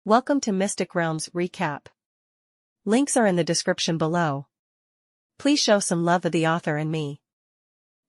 Welcome to Mystic Realms Recap. Links are in the description below. Please show some love of the author and me.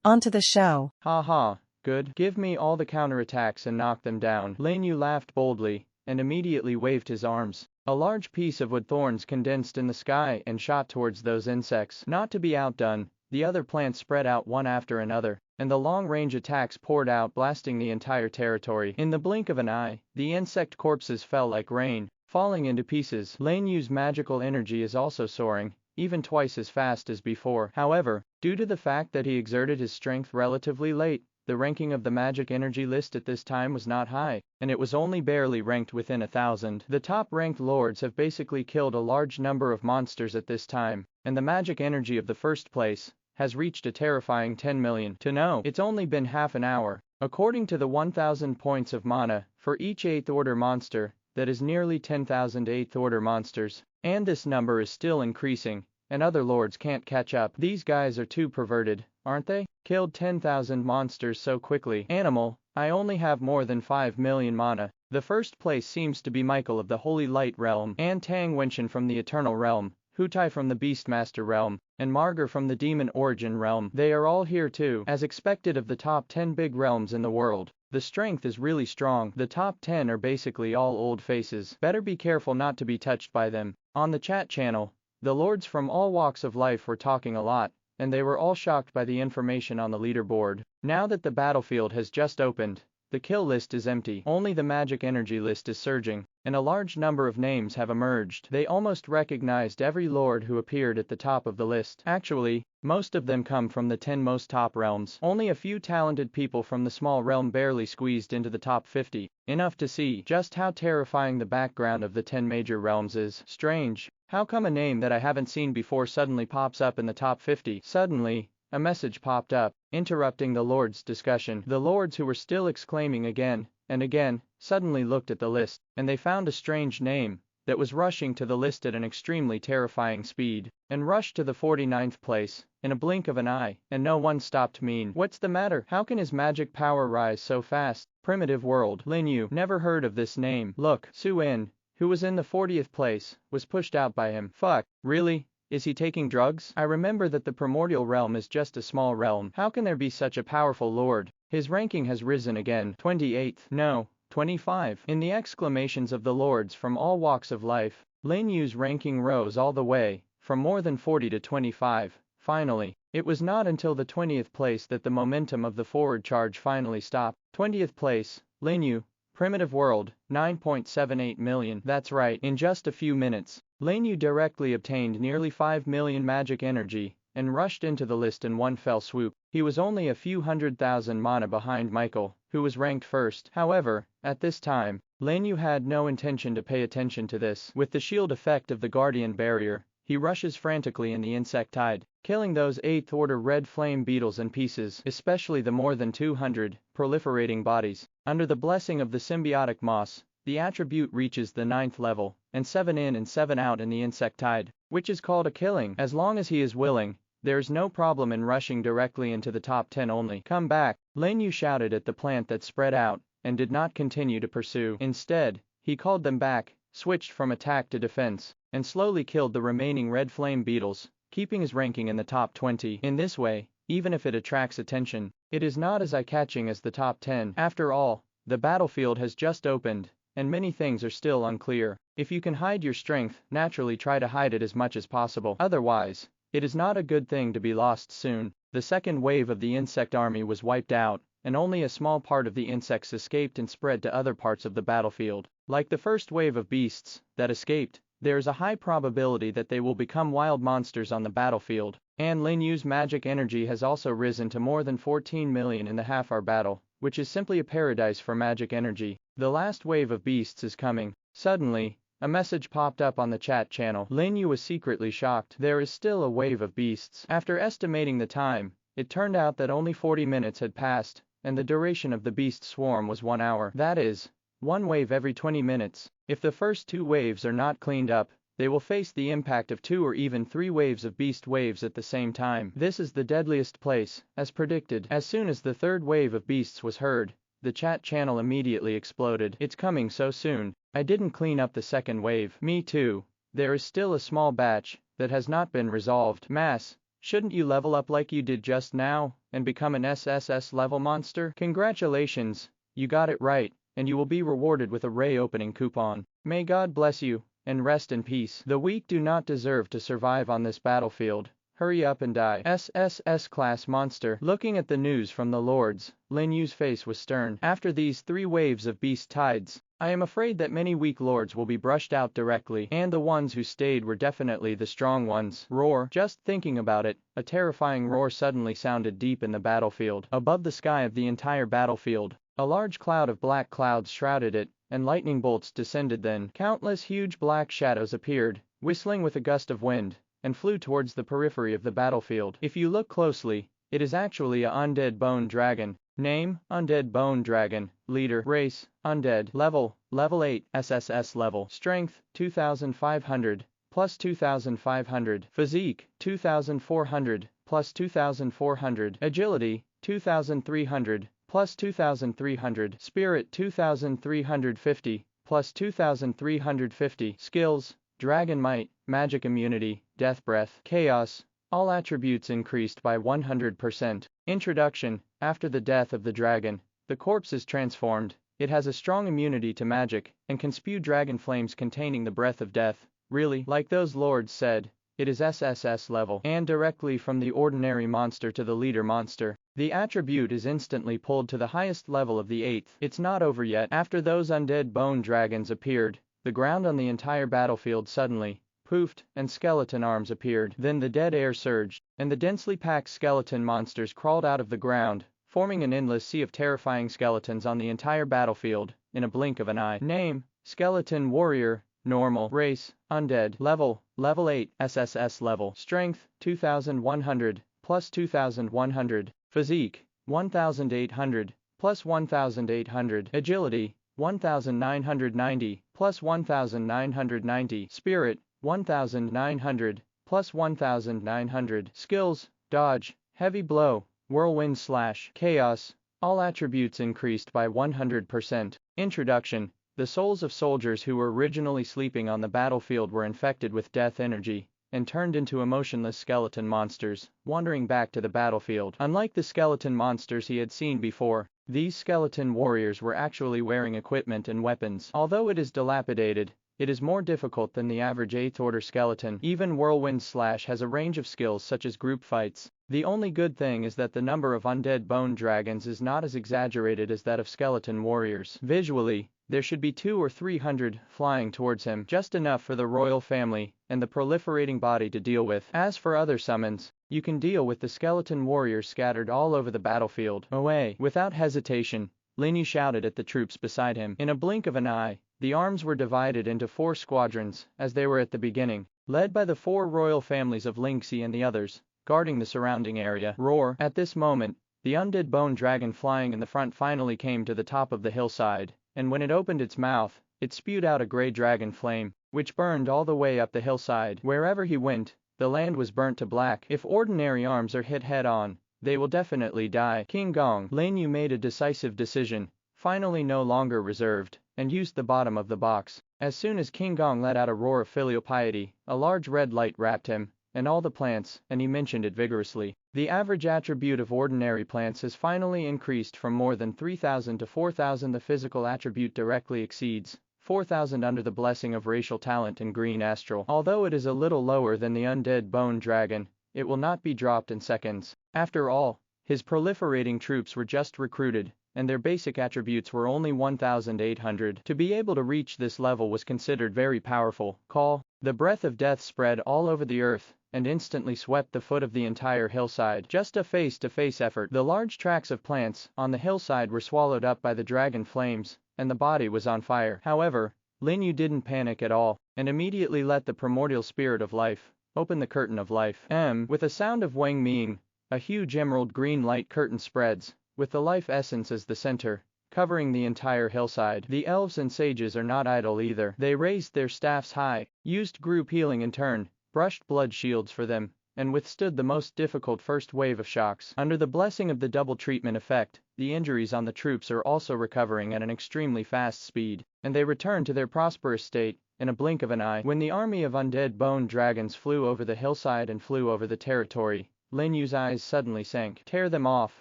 On to the show. Ha, good. Give me all the counterattacks and knock them down. Lin You laughed boldly, and immediately waved his arms. A large piece of wood thorns condensed in the sky and shot towards those insects. Not to be outdone, the other plants spread out one after another, and the long-range attacks poured out, blasting the entire territory. In the blink of an eye, the insect corpses fell like rain, falling into pieces. Lin Yu's magical energy is also soaring, even twice as fast as before. However, due to the fact that he exerted his strength relatively late, the ranking of the magic energy list at this time was not high, and it was only barely ranked within 1,000. The top-ranked lords have basically killed a large number of monsters at this time, and the magic energy of the first place has reached a terrifying 10 million. To know, it's only been half an hour. According to the 1,000 points of mana for each 8th order monster, that is nearly 10,000 8th order monsters, and this number is still increasing, and other lords can't catch up. These guys are too perverted, aren't they? Killed 10,000 monsters so quickly. Animal, I only have more than 5 million mana. The first place seems to be Michael of the Holy Light Realm, and Tang Wenshin from the Eternal Realm, Hutai from the Beastmaster Realm, and Margar from the Demon Origin Realm. They are all here too. As expected of the top 10 big realms in the world, the strength is really strong. The top 10 are basically all old faces. Better be careful not to be touched by them. On the chat channel, the lords from all walks of life were talking a lot, and they were all shocked by the information on the leaderboard. Now that the battlefield has just opened, the kill list is empty. Only the magic energy list is surging, and a large number of names have emerged. They almost recognized every lord who appeared at the top of the list. Actually, most of them come from the 10 most top realms. Only a few talented people from the small realm barely squeezed into the top 50. Enough to see just how terrifying the background of the 10 major realms is. Strange. How come a name that I haven't seen before suddenly pops up in the top 50? Suddenly, a message popped up, interrupting the lords' discussion. The lords, who were still exclaiming again and again, suddenly looked at the list, and they found a strange name that was rushing to the list at an extremely terrifying speed, and rushed to the 49th place in a blink of an eye, and no one stopped. What's the matter? How can his magic power rise so fast? Primitive world. Lin You. Never heard of this name. Look, Su-in, who was in the 40th place, was pushed out by him. Fuck, really? Is he taking drugs? I remember that the primordial realm is just a small realm. How can there be such a powerful lord? His ranking has risen again. 28th. No, 25. In the exclamations of the lords from all walks of life, Lin Yu's ranking rose all the way, from more than 40 to 25. Finally, it was not until the 20th place that the momentum of the forward charge finally stopped. 20th place, Lin You, Primitive World, 9.78 million. That's right, in just a few minutes, Lin Yu directly obtained nearly 5 million magic energy, and rushed into the list in one fell swoop. He was only a few 100,000 mana behind Michael, who was ranked first. However, at this time, Lin Yu had no intention to pay attention to this. With the shield effect of the Guardian Barrier, he rushes frantically in the insect tide, killing those 8th order red flame beetles in pieces, especially the more than 200 proliferating bodies. Under the blessing of the symbiotic moss, the attribute reaches the 9th level, and 7 in and 7 out in the insect tide, which is called a killing. As long as he is willing, there's no problem in rushing directly into the top 10 only. Come back, Lin Yu shouted at the plant that spread out, and did not continue to pursue. Instead, he called them back, switched from attack to defense, and slowly killed the remaining red flame beetles, keeping his ranking in the top 20. In this way, even if it attracts attention, it is not as eye-catching as the top 10. After all, the battlefield has just opened, and many things are still unclear. If you can hide your strength, naturally try to hide it as much as possible. Otherwise, it is not a good thing to be lost soon. The second wave of the insect army was wiped out, and only a small part of the insects escaped and spread to other parts of the battlefield. Like the first wave of beasts that escaped, there is a high probability that they will become wild monsters on the battlefield. And Lin Yu's magic energy has also risen to more than 14 million in the half-hour battle, which is simply a paradise for magic energy. The last wave of beasts is coming. Suddenly, a message popped up on the chat channel. Lin Yu was secretly shocked. There is still a wave of beasts. After estimating the time, it turned out that only 40 minutes had passed, and the duration of the beast swarm was 1 hour. That is, one wave every 20 minutes. If the first 2 waves are not cleaned up, they will face the impact of 2 or even 3 waves of beast waves at the same time. This is the deadliest place, as predicted. As soon as the third wave of beasts was heard, The chat channel immediately exploded. It's coming so soon. I didn't clean up the second wave. Me too. There is still a small batch that has not been resolved. Mass, shouldn't you level up like you did just now and become an SSS level monster? Congratulations, you got it right, and you will be rewarded with a Ray opening coupon. May God bless you, and rest in peace. The weak do not deserve to survive on this battlefield. Hurry up and die. SSS class monster. Looking at the news from the lords, Lin Yu's face was stern. After these 3 waves of beast tides, I am afraid that many weak lords will be brushed out directly, and the ones who stayed were definitely the strong ones. Roar. Just thinking about it, a terrifying roar suddenly sounded deep in the battlefield. Above the sky of the entire battlefield, a large cloud of black clouds shrouded it, and lightning bolts descended. Then countless huge black shadows appeared, whistling with a gust of wind, and flew towards the periphery of the battlefield. If you look closely, it is actually a undead bone dragon. Name, undead bone dragon. Leader, race, undead. Level 8, SSS level. Strength, 2500, plus 2500. Physique, 2400, plus 2400. Agility, 2300, plus 2300. Spirit, 2350, plus 2350. Skills, Dragon Might, Magic Immunity, Death Breath, Chaos, all attributes increased by 100%. Introduction. After the death of the dragon, the corpse is transformed. It has a strong immunity to magic, and can spew dragon flames containing the breath of death. Really, like those lords said, it is SSS level, and directly from the ordinary monster to the leader monster, the attribute is instantly pulled to the highest level of the 8th. It's not over yet. After those undead bone dragons appeared, the ground on the entire battlefield suddenly poofed, and skeleton arms appeared. Then the dead air surged, and the densely packed skeleton monsters crawled out of the ground, forming an endless sea of terrifying skeletons on the entire battlefield, in a blink of an eye. Name, Skeleton Warrior. Normal. Race, undead. Level 8, SSS level. Strength, 2100, plus 2100. Physique, 1800, plus 1800. Agility, 1990, plus 1990. Spirit, 1900, plus 1900. Skills, Dodge, Heavy Blow, Whirlwind Slash, Chaos, all attributes increased by 100%. Introduction. The souls of soldiers who were originally sleeping on the battlefield were infected with death energy, and turned into emotionless skeleton monsters, wandering back to the battlefield. Unlike the skeleton monsters he had seen before, these skeleton warriors were actually wearing equipment and weapons. Although it is dilapidated, it is more difficult than the average 8th order skeleton. Even Whirlwind Slash has a range of skills such as group fights. The only good thing is that the number of undead bone dragons is not as exaggerated as that of skeleton warriors. Visually, there should be 200 or 300 flying towards him, just enough for the royal family and the proliferating body to deal with. As for other summons, you can deal with the skeleton warriors scattered all over the battlefield. Away! Without hesitation, Lin You shouted at the troops beside him. In a blink of an eye, the arms were divided into 4 squadrons, as they were at the beginning, led by the 4 royal families of Lingxi and the others, guarding the surrounding area. Roar! At this moment, the undead bone dragon flying in the front finally came to the top of the hillside, and when it opened its mouth, it spewed out a grey dragon flame, which burned all the way up the hillside. Wherever he went, the land was burnt to black. If ordinary arms are hit head-on, they will definitely die. King Gong. Lin You made a decisive decision, finally no longer reserved, and used the bottom of the box. As soon as King Gong let out a roar of filial piety, a large red light wrapped him, and all the plants, and he mentioned it vigorously. The average attribute of ordinary plants has finally increased from more than 3,000 to 4,000. The physical attribute directly exceeds 4,000 under the blessing of racial talent in green astral. Although it is a little lower than the undead bone dragon, it will not be dropped in seconds. After all, his proliferating troops were just recruited, and their basic attributes were only 1,800. To be able to reach this level was considered very powerful. Call. The breath of death spread all over the earth, and instantly swept the foot of the entire hillside. Just a face-to-face effort. The large tracts of plants on the hillside were swallowed up by the dragon flames, and the body was on fire. However, Lin You didn't panic at all, and immediately let the primordial spirit of life open the curtain of life. With a sound of Wang Ming, a huge emerald green light curtain spreads, with the life essence as the center, covering the entire hillside. The elves and sages are not idle either. They raised their staffs high, used group healing in turn, brushed blood shields for them, and withstood the most difficult first wave of shocks. Under the blessing of the double treatment effect, the injuries on the troops are also recovering at an extremely fast speed, and they return to their prosperous state in a blink of an eye. When the army of undead bone dragons flew over the hillside and flew over the territory, Lin Yu's eyes suddenly sank. Tear them off,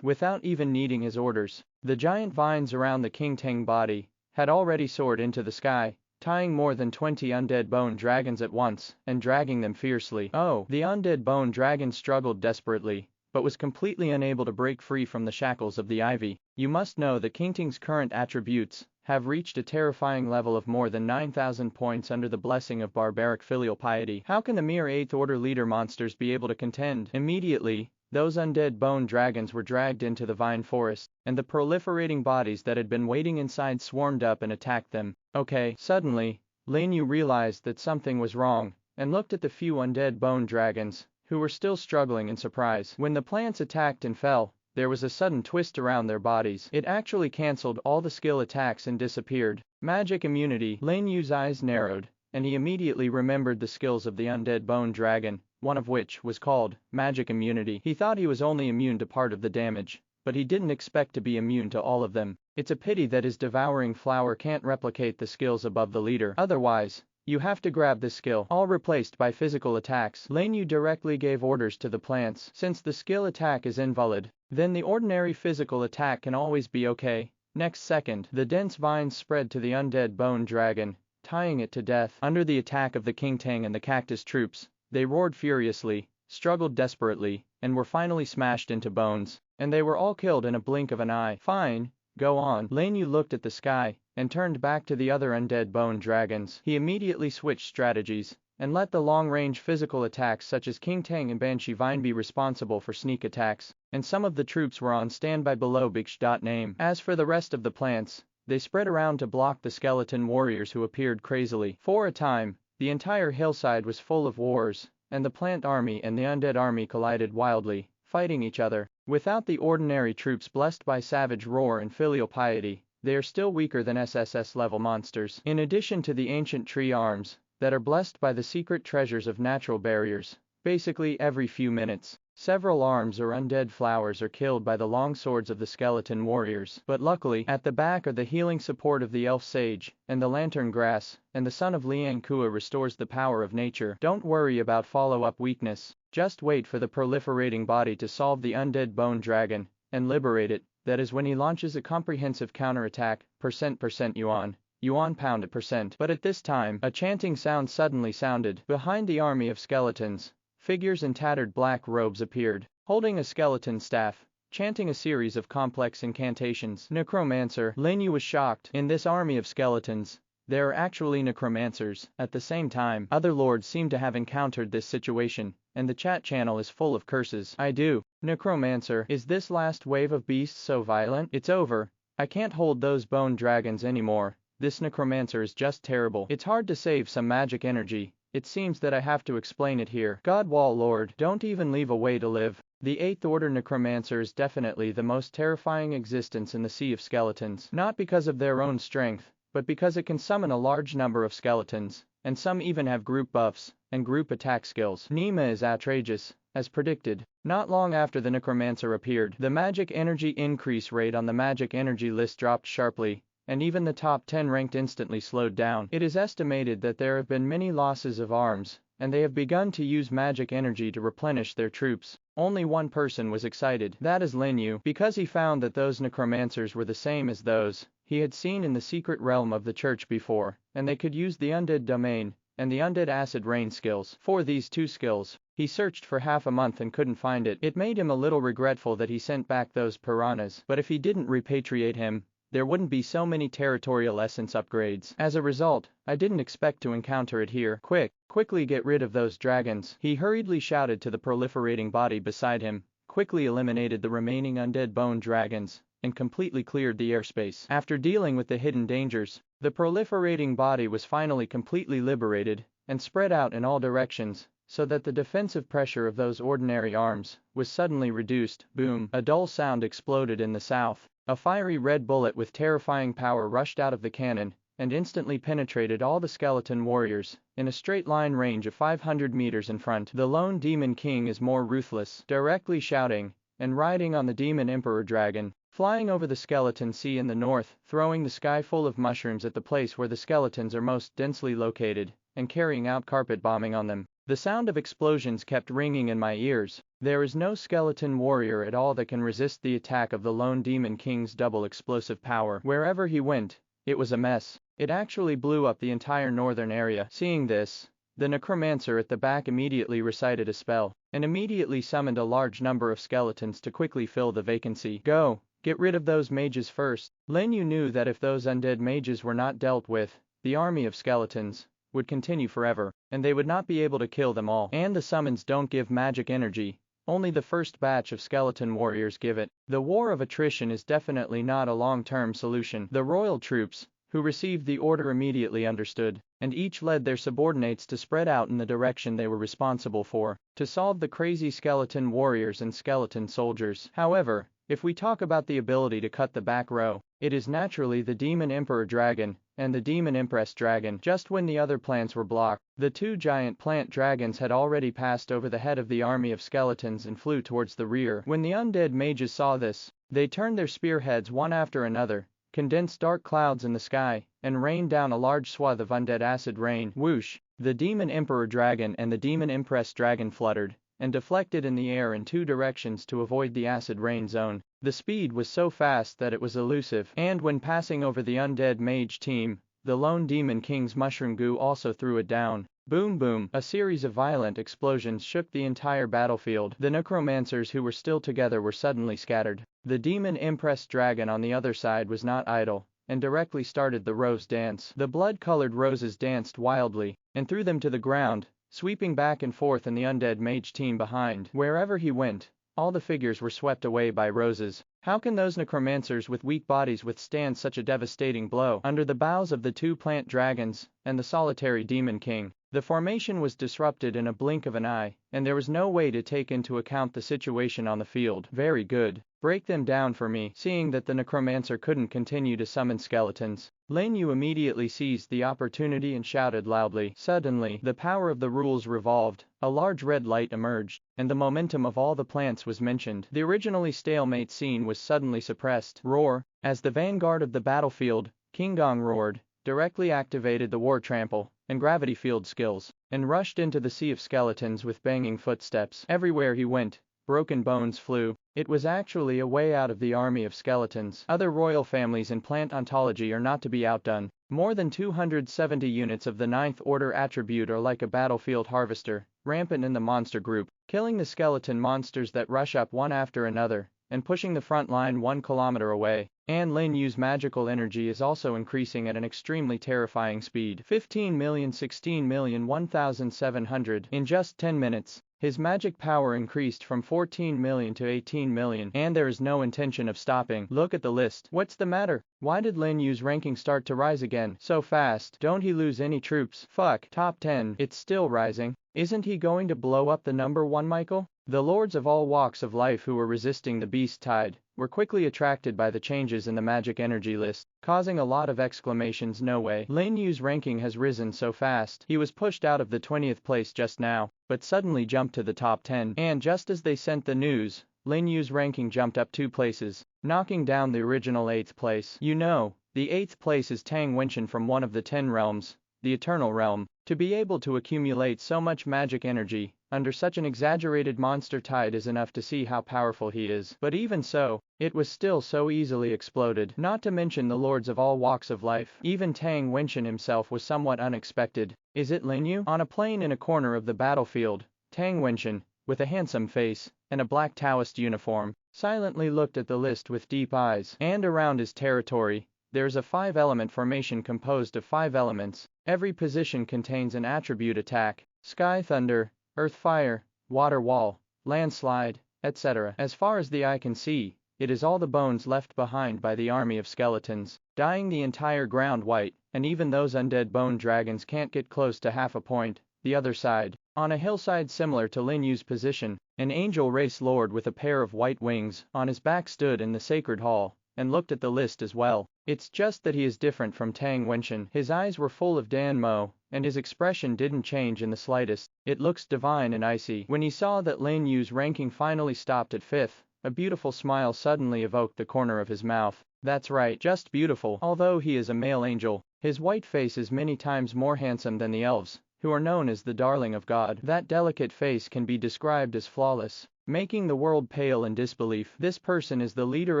without even needing his orders. The giant vines around the King Tang body had already soared into the sky, tying more than 20 undead bone dragons at once, and dragging them fiercely. Oh, the undead bone dragon struggled desperately, but was completely unable to break free from the shackles of the ivy. You must know that King Tang's current attributes have reached a terrifying level of more than 9,000 points under the blessing of barbaric filial piety. How can the mere 8th order leader monsters be able to contend? Immediately, those undead bone dragons were dragged into the vine forest, and the proliferating bodies that had been waiting inside swarmed up and attacked them. Okay. Suddenly, Lin You realized that something was wrong, and looked at the few undead bone dragons, who were still struggling in surprise. When the plants attacked and fell, there was a sudden twist around their bodies. It actually cancelled all the skill attacks and disappeared. Magic immunity. Lin Yu's eyes narrowed, and he immediately remembered the skills of the undead bone dragon, one of which was called magic immunity. He thought he was only immune to part of the damage, but he didn't expect to be immune to all of them. It's a pity that his devouring flower can't replicate the skills above the leader. Otherwise, you have to grab this skill. All replaced by physical attacks. Lin Yu directly gave orders to the plants. Since the skill attack is invalid, then the ordinary physical attack can always be okay. Next second, the dense vines spread to the undead bone dragon, tying it to death. Under the attack of the King Tang and the cactus troops, they roared furiously, struggled desperately, and were finally smashed into bones. And they were all killed in a blink of an eye. Fine, go on. Lin Yu looked at the sky, and turned back to the other undead bone dragons. He immediately switched strategies, and let the long-range physical attacks such as King Tang and Banshee Vine be responsible for sneak attacks, and some of the troops were on standby below Big.Name. As for the rest of the plants, they spread around to block the skeleton warriors who appeared crazily. For a time, the entire hillside was full of wars, and the plant army and the undead army collided wildly, fighting each other. Without the ordinary troops blessed by savage roar and filial piety, they are still weaker than SSS-level monsters. In addition to the ancient tree arms, that are blessed by the secret treasures of natural barriers, basically every few minutes, several arms or undead flowers are killed by the long swords of the skeleton warriors. But luckily, at the back are the healing support of the elf sage, and the lantern grass, and the son of Liang Kua restores the power of nature. Don't worry about follow-up weakness, just wait for the proliferating body to solve the undead bone dragon, and liberate it. That is when he launches a comprehensive counterattack, % yuan pound at %. But at this time, a chanting sound suddenly sounded. Behind the army of skeletons, figures in tattered black robes appeared, holding a skeleton staff, chanting a series of complex incantations. Necromancer. Lin Yu was shocked. In this army of skeletons, there are actually necromancers. At the same time, other lords seem to have encountered this situation, and the chat channel is full of curses. I do. Necromancer. Is this last wave of beasts so violent? It's over. I can't hold those bone dragons anymore. This necromancer is just terrible. It's hard to save some magic energy. It seems that I have to explain it here. Godwall Lord, don't even leave a way to live. The 8th order necromancer is definitely the most terrifying existence in the Sea of Skeletons. Not because of their own strength, but because it can summon a large number of skeletons, and some even have group buffs and group attack skills. Nima is outrageous, as predicted. Not long after the necromancer appeared, the magic energy increase rate on the magic energy list dropped sharply, and even the top 10 ranked instantly slowed down. It is estimated that there have been many losses of arms, and they have begun to use magic energy to replenish their troops. Only one person was excited. That is Lin Yu, because he found that those necromancers were the same as those he had seen in the secret realm of the church before, and they could use the undead domain and the undead acid rain skills. For these two skills, he searched for half a month and couldn't find it. It made him a little regretful that he sent back those piranhas, but if he didn't repatriate him, there wouldn't be so many territorial essence upgrades. As a result, I didn't expect to encounter it here. Quickly get rid of those dragons. He hurriedly shouted to the proliferating body beside him, quickly eliminated the remaining undead bone dragons, and completely cleared the airspace. After dealing with the hidden dangers, the proliferating body was finally completely liberated, and spread out in all directions, so that the defensive pressure of those ordinary arms was suddenly reduced. Boom! A dull sound exploded in the south. A fiery red bullet with terrifying power rushed out of the cannon, and instantly penetrated all the skeleton warriors, in a straight line range of 500 meters in front. The lone demon king is more ruthless, directly shouting, and riding on the demon emperor dragon, flying over the skeleton sea in the north, throwing the sky full of mushrooms at the place where the skeletons are most densely located, and carrying out carpet bombing on them. The sound of explosions kept ringing in my ears. There is no skeleton warrior at all that can resist the attack of the lone demon king's double explosive power. Wherever he went, it was a mess. It actually blew up the entire northern area. Seeing this, the necromancer at the back immediately recited a spell, and immediately summoned a large number of skeletons to quickly fill the vacancy. Go, get rid of those mages first. Lin You knew that if those undead mages were not dealt with, the army of skeletons would continue forever, and they would not be able to kill them all. And the summons don't give magic energy, only the first batch of skeleton warriors give it. The war of attrition is definitely not a long-term solution. The royal troops, who received the order, immediately understood, and each led their subordinates to spread out in the direction they were responsible for, to solve the crazy skeleton warriors and skeleton soldiers. However, if we talk about the ability to cut the back row, it is naturally the demon emperor dragon and the demon empress dragon. Just when the other plants were blocked, the two giant plant dragons had already passed over the head of the army of skeletons and flew towards the rear. When the undead mages saw this, they turned their spearheads one after another, condensed dark clouds in the sky, and rained down a large swath of undead acid rain. Whoosh! The demon emperor dragon and the demon empress dragon fluttered and deflected in the air in two directions to avoid the acid rain zone. The speed was so fast that it was elusive, and when passing over the undead mage team, the lone demon king's mushroom goo also threw it down. Boom boom! A series of violent explosions shook the entire battlefield. The necromancers who were still together were suddenly scattered. The demon empress dragon on the other side was not idle, and directly started the rose dance. The blood-colored roses danced wildly, and threw them to the ground, sweeping back and forth in the undead mage team behind. Wherever he went, all the figures were swept away by roses. How can those necromancers with weak bodies withstand such a devastating blow? Under the bows of the two plant dragons and the solitary demon king, the formation was disrupted in a blink of an eye, and there was no way to take into account the situation on the field. Very good. Break them down for me. Seeing that the necromancer couldn't continue to summon skeletons, Lin You immediately seized the opportunity and shouted loudly. Suddenly, the power of the rules revolved, a large red light emerged, and the momentum of all the plants was mentioned. The originally stalemate scene was suddenly suppressed. Roar! As the vanguard of the battlefield, King Gong roared, directly activated the war trample and gravity field skills, and rushed into the sea of skeletons with banging footsteps. Everywhere he went, broken bones flew. It was actually a way out of the army of skeletons. Other royal families in plant ontology are not to be outdone. More than 270 units of the 9th order attribute are like a battlefield harvester, rampant in the monster group, killing the skeleton monsters that rush up one after another, and pushing the front line 1 kilometer away. And Lin Yu's magical energy is also increasing at an extremely terrifying speed. 15 million, 16 million, 1,700. In just 10 minutes, his magic power increased from 14 million to 18 million, and there is no intention of stopping. Look at the list. What's the matter? Why did Lin Yu's ranking start to rise again so fast? Don't he lose any troops? Fuck. Top 10. It's still rising. Isn't he going to blow up the number 1 Michael? The lords of all walks of life who were resisting the beast tide were quickly attracted by the changes in the magic energy list, causing a lot of exclamations. No way. Lin Yu's ranking has risen so fast. He was pushed out of the 20th place just now, but suddenly jumped to the top 10. And just as they sent the news, Lin Yu's ranking jumped up 2 places, knocking down the original 8th place. You know, the 8th place is Tang Wenchen from one of the 10 realms, the Eternal Realm. To be able to accumulate so much magic energy under such an exaggerated monster tide is enough to see how powerful he is. But even so, it was still so easily exploded. Not to mention the lords of all walks of life. Even Tang Wenchen himself was somewhat unexpected. Is it Lin You? On a plain in a corner of the battlefield, Tang Wenchen, with a handsome face and a black Taoist uniform, silently looked at the list with deep eyes. And around his territory, there's a 5-element formation composed of 5 elements. Every position contains an attribute attack: sky thunder, earth fire, water wall, landslide, etc. As far as the eye can see, it is all the bones left behind by the army of skeletons, dyeing the entire ground white, and even those undead bone dragons can't get close to half a point. The other side, on a hillside similar to Lin Yu's position, an angel race lord with a pair of white wings on his back stood in the sacred hall, and looked at the list as well. It's just that he is different from Tang Wenchen. His eyes were full of Danmo, and his expression didn't change in the slightest. It looks divine and icy. When he saw that Lin Yu's ranking finally stopped at 5th, a beautiful smile suddenly evoked the corner of his mouth. That's right, just beautiful. Although he is a male angel, his white face is many times more handsome than the elves, who are known as the darling of God. That delicate face can be described as flawless, making the world pale in disbelief. This person is the leader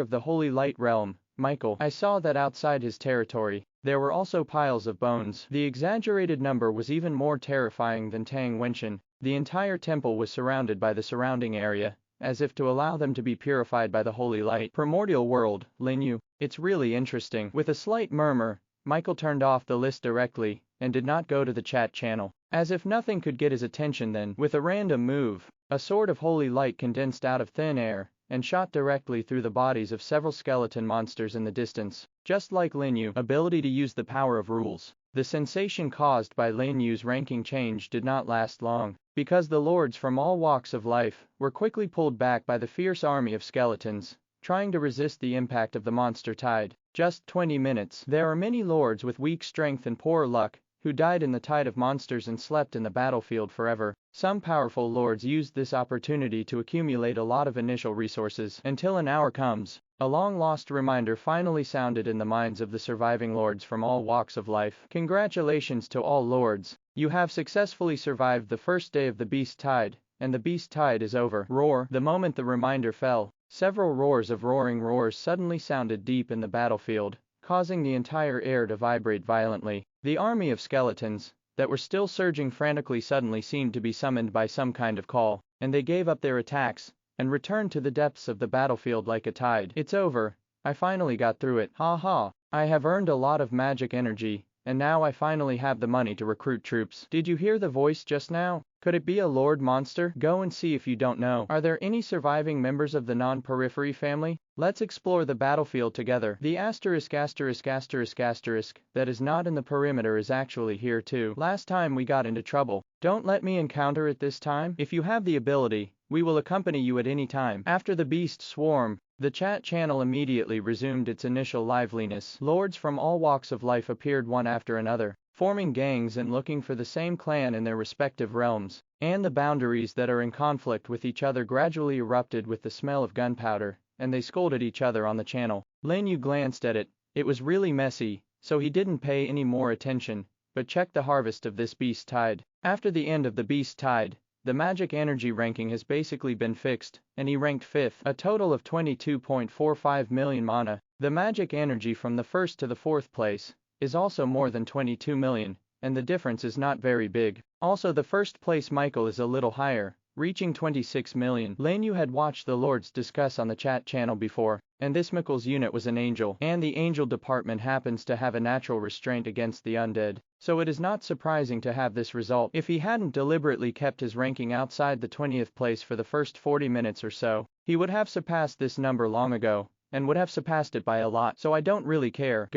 of the Holy Light Realm, Michael. I saw that outside his territory, there were also piles of bones. The exaggerated number was even more terrifying than Tang Wenchen. The entire temple was surrounded by the surrounding area, as if to allow them to be purified by the holy light. Primordial world, Lin You. It's really interesting. With a slight murmur, Michael turned off the list directly, and did not go to the chat channel. As if nothing could get his attention then, with a random move, a sword of holy light condensed out of thin air, and shot directly through the bodies of several skeleton monsters in the distance. Just like Lin Yu, ability to use the power of rules. The sensation caused by Lin Yu's ranking change did not last long, because the lords from all walks of life were quickly pulled back by the fierce army of skeletons, trying to resist the impact of the monster tide. Just 20 minutes. There are many lords with weak strength and poor luck, who died in the tide of monsters and slept in the battlefield forever. Some powerful lords used this opportunity to accumulate a lot of initial resources until an hour comes. A long-lost reminder finally sounded in the minds of the surviving lords from all walks of life. Congratulations to all lords. You have successfully survived the first day of the beast tide, and the beast tide is over. Roar. The moment the reminder fell, several roars of roaring roars suddenly sounded deep in the battlefield, causing the entire air to vibrate violently. The army of skeletons, that were still surging frantically, suddenly seemed to be summoned by some kind of call, and they gave up their attacks, and returned to the depths of the battlefield like a tide. It's over. I finally got through it. Ha ha. I have earned a lot of magic energy, and now I finally have the money to recruit troops. Did you hear the voice just now? Could it be a lord monster? Go and see if you don't know. Are there any surviving members of the non-periphery family? Let's explore the battlefield together. The asterisk that is not in the perimeter is actually here too. Last time we got into trouble. Don't let me encounter it this time. If you have the ability, we will accompany you at any time. After the beast swarm, the chat channel immediately resumed its initial liveliness. Lords from all walks of life appeared one after another, forming gangs and looking for the same clan in their respective realms, and the boundaries that are in conflict with each other gradually erupted with the smell of gunpowder, and they scolded each other on the channel. Lin Yu glanced at it. It was really messy, so he didn't pay any more attention, but checked the harvest of this beast tide. After the end of the beast tide, the magic energy ranking has basically been fixed, and he ranked 5th, a total of 22.45 million mana. The magic energy from the 1st to the 4th place is also more than 22 million, and the difference is not very big. Also, the 1st place Michael is a little higher, reaching 26 million. Lin Yu had watched the lords discuss on the chat channel before, and this Michael's unit was an angel, and the angel department happens to have a natural restraint against the undead, so it is not surprising to have this result. If he hadn't deliberately kept his ranking outside the 20th place for the first 40 minutes or so, he would have surpassed this number long ago, and would have surpassed it by a lot, so I don't really care.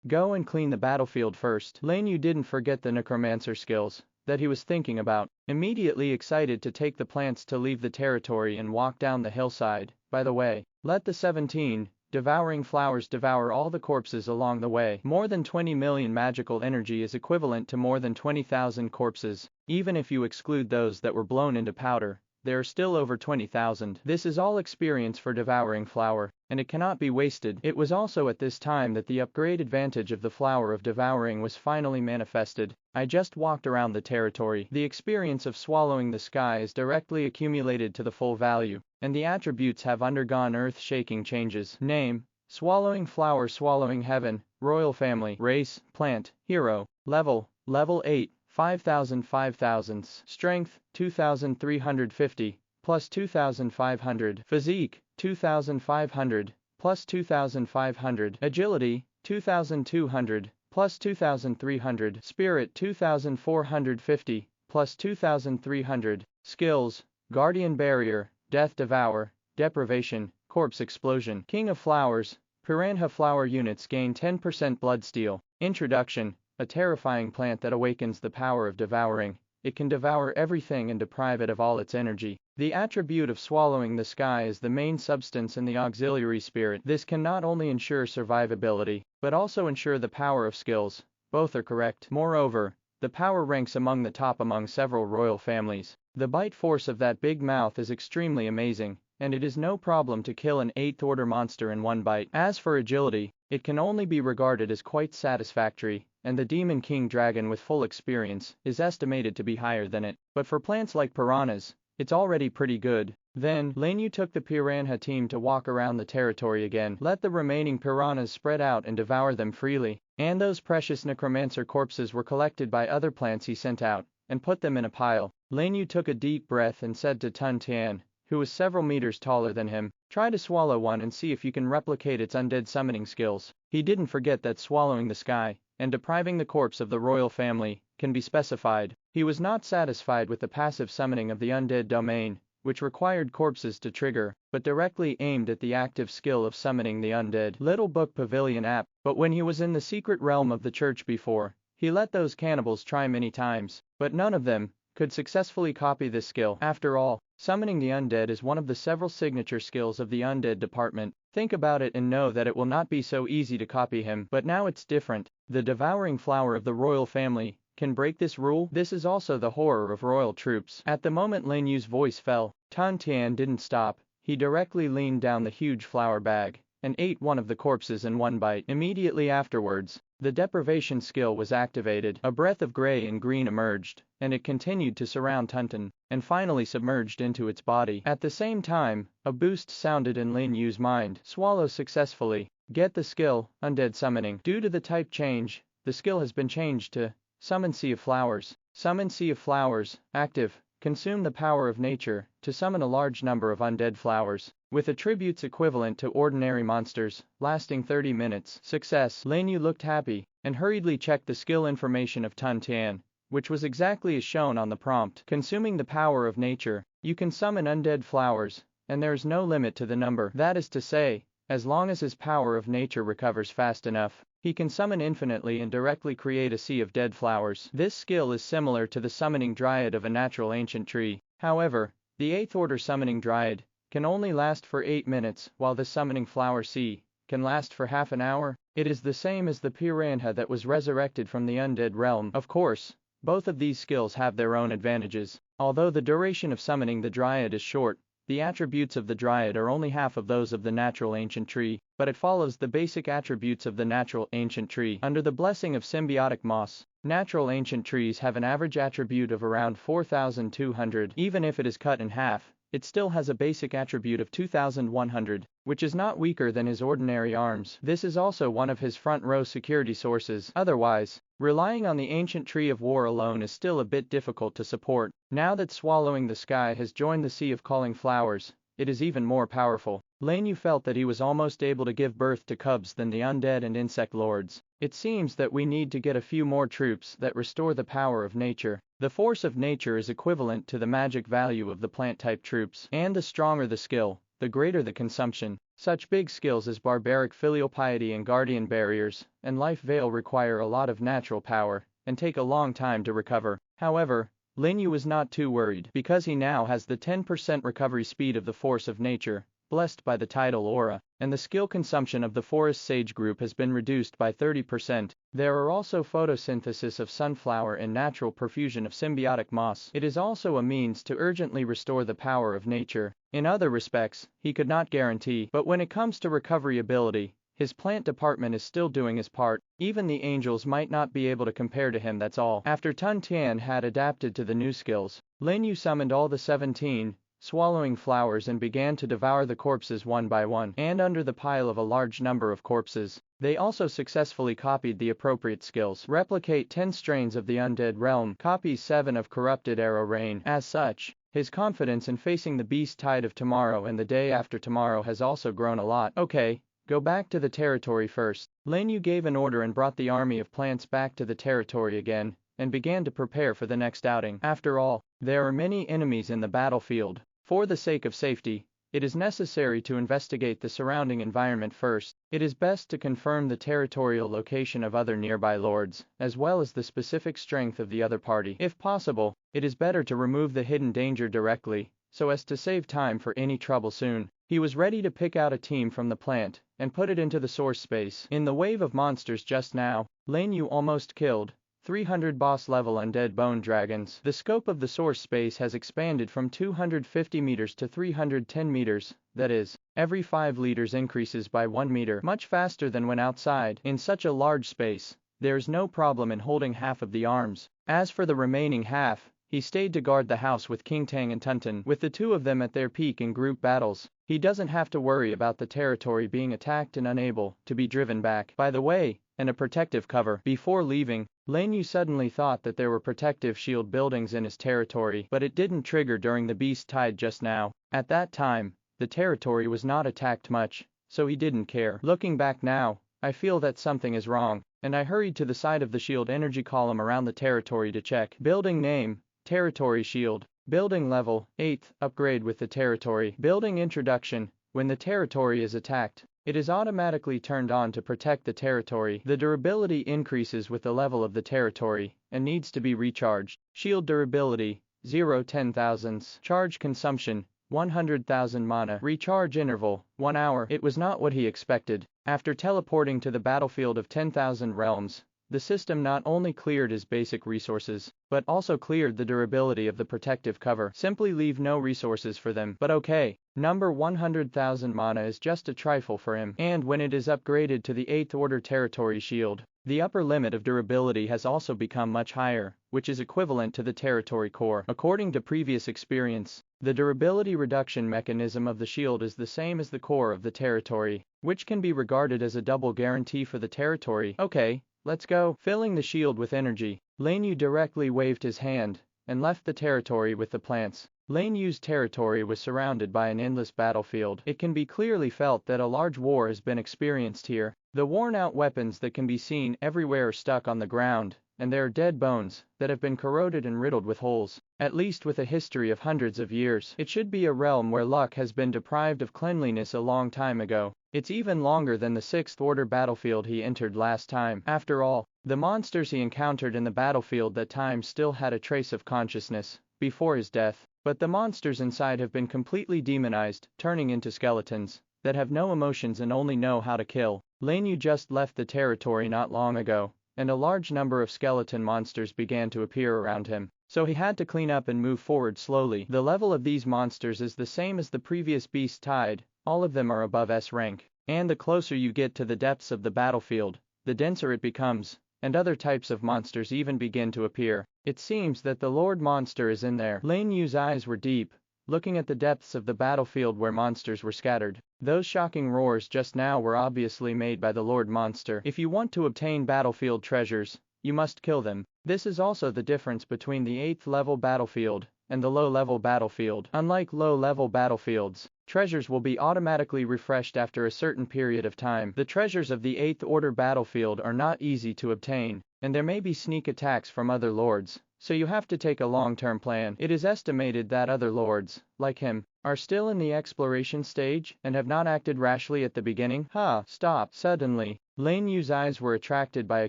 Go and clean the battlefield first. Lin Yu didn't forget the necromancer skills that he was thinking about, immediately excited to take the plants to leave the territory and walk down the hillside. By the way, let the 17 devouring flowers devour all the corpses along the way. More than 20 million magical energy is equivalent to more than 20,000 corpses. Even if you exclude those that were blown into powder, there are still over 20,000. This is all experience for devouring flower, and it cannot be wasted. It was also at this time that the upgrade advantage of the flower of devouring was finally manifested. I just walked around the territory. The experience of swallowing the sky is directly accumulated to the full value, and the attributes have undergone earth-shaking changes. Name: swallowing flower, swallowing heaven, royal family, race, plant, hero, level 8, 5,000, strength, 2,350, plus 2,500, physique, 2,500, plus 2,500, agility, 2,200, plus 2,300, spirit, 2,450, plus 2,300, skills, guardian barrier, death devour, deprivation, corpse explosion. King of flowers, piranha flower units gain 10% bloodsteel. Introduction: a terrifying plant that awakens the power of devouring, it can devour everything and deprive it of all its energy. The attribute of swallowing the sky is the main substance in the auxiliary spirit. This can not only ensure survivability, but also ensure the power of skills. Both are correct. Moreover, the power ranks among the top among several royal families. The bite force of that big mouth is extremely amazing, and it is no problem to kill an 8th order monster in one bite. As for agility, it can only be regarded as quite satisfactory, and the Demon King dragon with full experience is estimated to be higher than it. But for plants like piranhas, it's already pretty good. Then, Lin You took the piranha team to walk around the territory again. Let the remaining piranhas spread out and devour them freely. And those precious necromancer corpses were collected by other plants he sent out, and put them in a pile. Lin You took a deep breath and said to Tun Tian, who was several meters taller than him, "Try to swallow one and see if you can replicate its undead summoning skills." He didn't forget that swallowing the sky, and depriving the corpse of the royal family, can be specified. He was not satisfied with the passive summoning of the undead domain, which required corpses to trigger, but directly aimed at the active skill of summoning the undead. Little Book Pavilion app. But when he was in the secret realm of the church before, he let those cannibals try many times, but none of them could successfully copy this skill. After all, summoning the undead is one of the several signature skills of the undead department. Think about it and know that it will not be so easy to copy him. But now it's different. The devouring flower of the royal family can break this rule. This is also the horror of royal troops. At the moment Lin Yu's voice fell, Tun Tian didn't stop. He directly leaned down the huge flour bag and ate one of the corpses in one bite. Immediately afterwards, the deprivation skill was activated. A breath of gray and green emerged, and it continued to surround Tunton, and finally submerged into its body. At the same time, a boost sounded in Lin Yu's mind. Swallow successfully. Get the skill, Undead Summoning. Due to the type change, the skill has been changed to Summon Sea of Flowers. Summon Sea of Flowers, active. Consume the power of nature to summon a large number of undead flowers, with attributes equivalent to ordinary monsters, lasting 30 minutes. Success. Lin Yu looked happy, and hurriedly checked the skill information of Tun Tian, which was exactly as shown on the prompt. Consuming the power of nature, you can summon undead flowers, and there is no limit to the number. That is to say, as long as his power of nature recovers fast enough, he can summon infinitely and directly create a sea of dead flowers. This skill is similar to the summoning dryad of a natural ancient tree. However, the 8th order summoning dryad can only last for 8 minutes, while the summoning flower sea can last for half an hour. It is the same as the piranha that was resurrected from the undead realm. Of course, both of these skills have their own advantages. Although the duration of summoning the dryad is short, the attributes of the dryad are only half of those of the natural ancient tree, but it follows the basic attributes of the natural ancient tree. Under the blessing of symbiotic moss, natural ancient trees have an average attribute of around 4,200. Even if it is cut in half, it still has a basic attribute of 2,100, which is not weaker than his ordinary arms. This is also one of his front row security sources. Otherwise, relying on the ancient tree of war alone is still a bit difficult to support. Now that swallowing the sky has joined the sea of calling flowers, it is even more powerful. Lin Yu felt that he was almost able to give birth to cubs than the undead and insect lords. It seems that we need to get a few more troops that restore the power of nature. The force of nature is equivalent to the magic value of the plant-type troops, and the stronger the skill, the greater the consumption. Such big skills as barbaric filial piety and guardian barriers and life veil require a lot of natural power and take a long time to recover. However, Lin Yu was not too worried, because he now has the 10% recovery speed of the force of nature, blessed by the tidal aura, and the skill consumption of the forest sage group has been reduced by 30%. There are also photosynthesis of sunflower and natural perfusion of symbiotic moss. It is also a means to urgently restore the power of nature. In other respects, he could not guarantee, but when it comes to recovery ability, his plant department is still doing his part. Even the angels might not be able to compare to him, that's all. After Tun Tian had adapted to the new skills, Lin Yu summoned all the 17 swallowing flowers and began to devour the corpses one by one. And under the pile of a large number of corpses, they also successfully copied the appropriate skills. Replicate 10 strains of the undead realm. Copy 7 of corrupted arrow rain. As such, his confidence in facing the beast tide of tomorrow and the day after tomorrow has also grown a lot. Okay, go back to the territory first. Lin Yu gave an order and brought the army of plants back to the territory again, and began to prepare for the next outing. After all, there are many enemies in the battlefield. For the sake of safety, it is necessary to investigate the surrounding environment first. It is best to confirm the territorial location of other nearby lords, as well as the specific strength of the other party. If possible, it is better to remove the hidden danger directly, so as to save time for any trouble soon. He was ready to pick out a team from the plant and put it into the source space. In the wave of monsters just now, Lin You almost killed 300 boss-level undead bone dragons. The scope of the source space has expanded from 250 meters to 310 meters, that is, every 5 liters increases by 1 meter, much faster than when outside. In such a large space, there is no problem in holding half of the arms. As for the remaining half, he stayed to guard the house with King Tang and Tunton. With the two of them at their peak in group battles, he doesn't have to worry about the territory being attacked and unable to be driven back. By the way, and a protective cover. Before leaving, Lin You suddenly thought that there were protective shield buildings in his territory, but it didn't trigger during the beast tide just now. At that time, the territory was not attacked much, so he didn't care. Looking back now, I feel that something is wrong, and I hurried to the side of the shield energy column around the territory to check. Building name, territory shield. Building level, 8th, upgrade with the territory. Building introduction, when the territory is attacked, it is automatically turned on to protect the territory. The durability increases with the level of the territory, and needs to be recharged. Shield durability, 0 10,000s. Charge consumption, 100,000 mana. Recharge interval, 1 hour. It was not what he expected. After teleporting to the battlefield of 10,000 realms, the system not only cleared his basic resources, but also cleared the durability of the protective cover. Simply leave no resources for them. But okay, number 100,000 mana is just a trifle for him. And when it is upgraded to the 8th order territory shield, the upper limit of durability has also become much higher, which is equivalent to the territory core. According to previous experience, the durability reduction mechanism of the shield is the same as the core of the territory, which can be regarded as a double guarantee for the territory. Okay, let's go. Filling the shield with energy, Lin You directly waved his hand and left the territory with the plants. Lin Yu's territory was surrounded by an endless battlefield. It can be clearly felt that a large war has been experienced here. The worn-out weapons that can be seen everywhere are stuck on the ground, and there are dead bones that have been corroded and riddled with holes. At least with a history of hundreds of years, it should be a realm where luck has been deprived of cleanliness a long time ago. It's even longer than the 6th order battlefield he entered last time. After all, the monsters he encountered in the battlefield that time still had a trace of consciousness before his death, but the monsters inside have been completely demonized, turning into skeletons that have no emotions and only know how to kill. Lin You just left the territory not long ago, and a large number of skeleton monsters began to appear around him, so he had to clean up and move forward slowly. The level of these monsters is the same as the previous beast tide. All of them are above S rank, and the closer you get to the depths of the battlefield, the denser it becomes, and other types of monsters even begin to appear. It seems that the Lord Monster is in there. Lin Yu's eyes were deep, looking at the depths of the battlefield where monsters were scattered. Those shocking roars just now were obviously made by the Lord Monster. If you want to obtain battlefield treasures, you must kill them. This is also the difference between the 8th level battlefield and the low-level battlefield. Unlike low-level battlefields, treasures will be automatically refreshed after a certain period of time. The treasures of the 8th order battlefield are not easy to obtain, and there may be sneak attacks from other lords, so you have to take a long-term plan. It is estimated that other lords, like him, are still in the exploration stage and have not acted rashly at the beginning. Stop. Suddenly, Lin Yu's eyes were attracted by a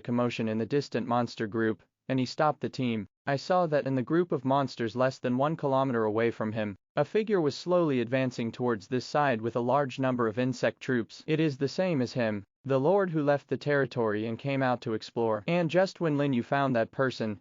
commotion in the distant monster group, and he stopped the team. I saw that in the group of monsters less than 1 kilometer away from him, a figure was slowly advancing towards this side with a large number of insect troops. It is the same as him, the lord who left the territory and came out to explore. And just when Lin You found that person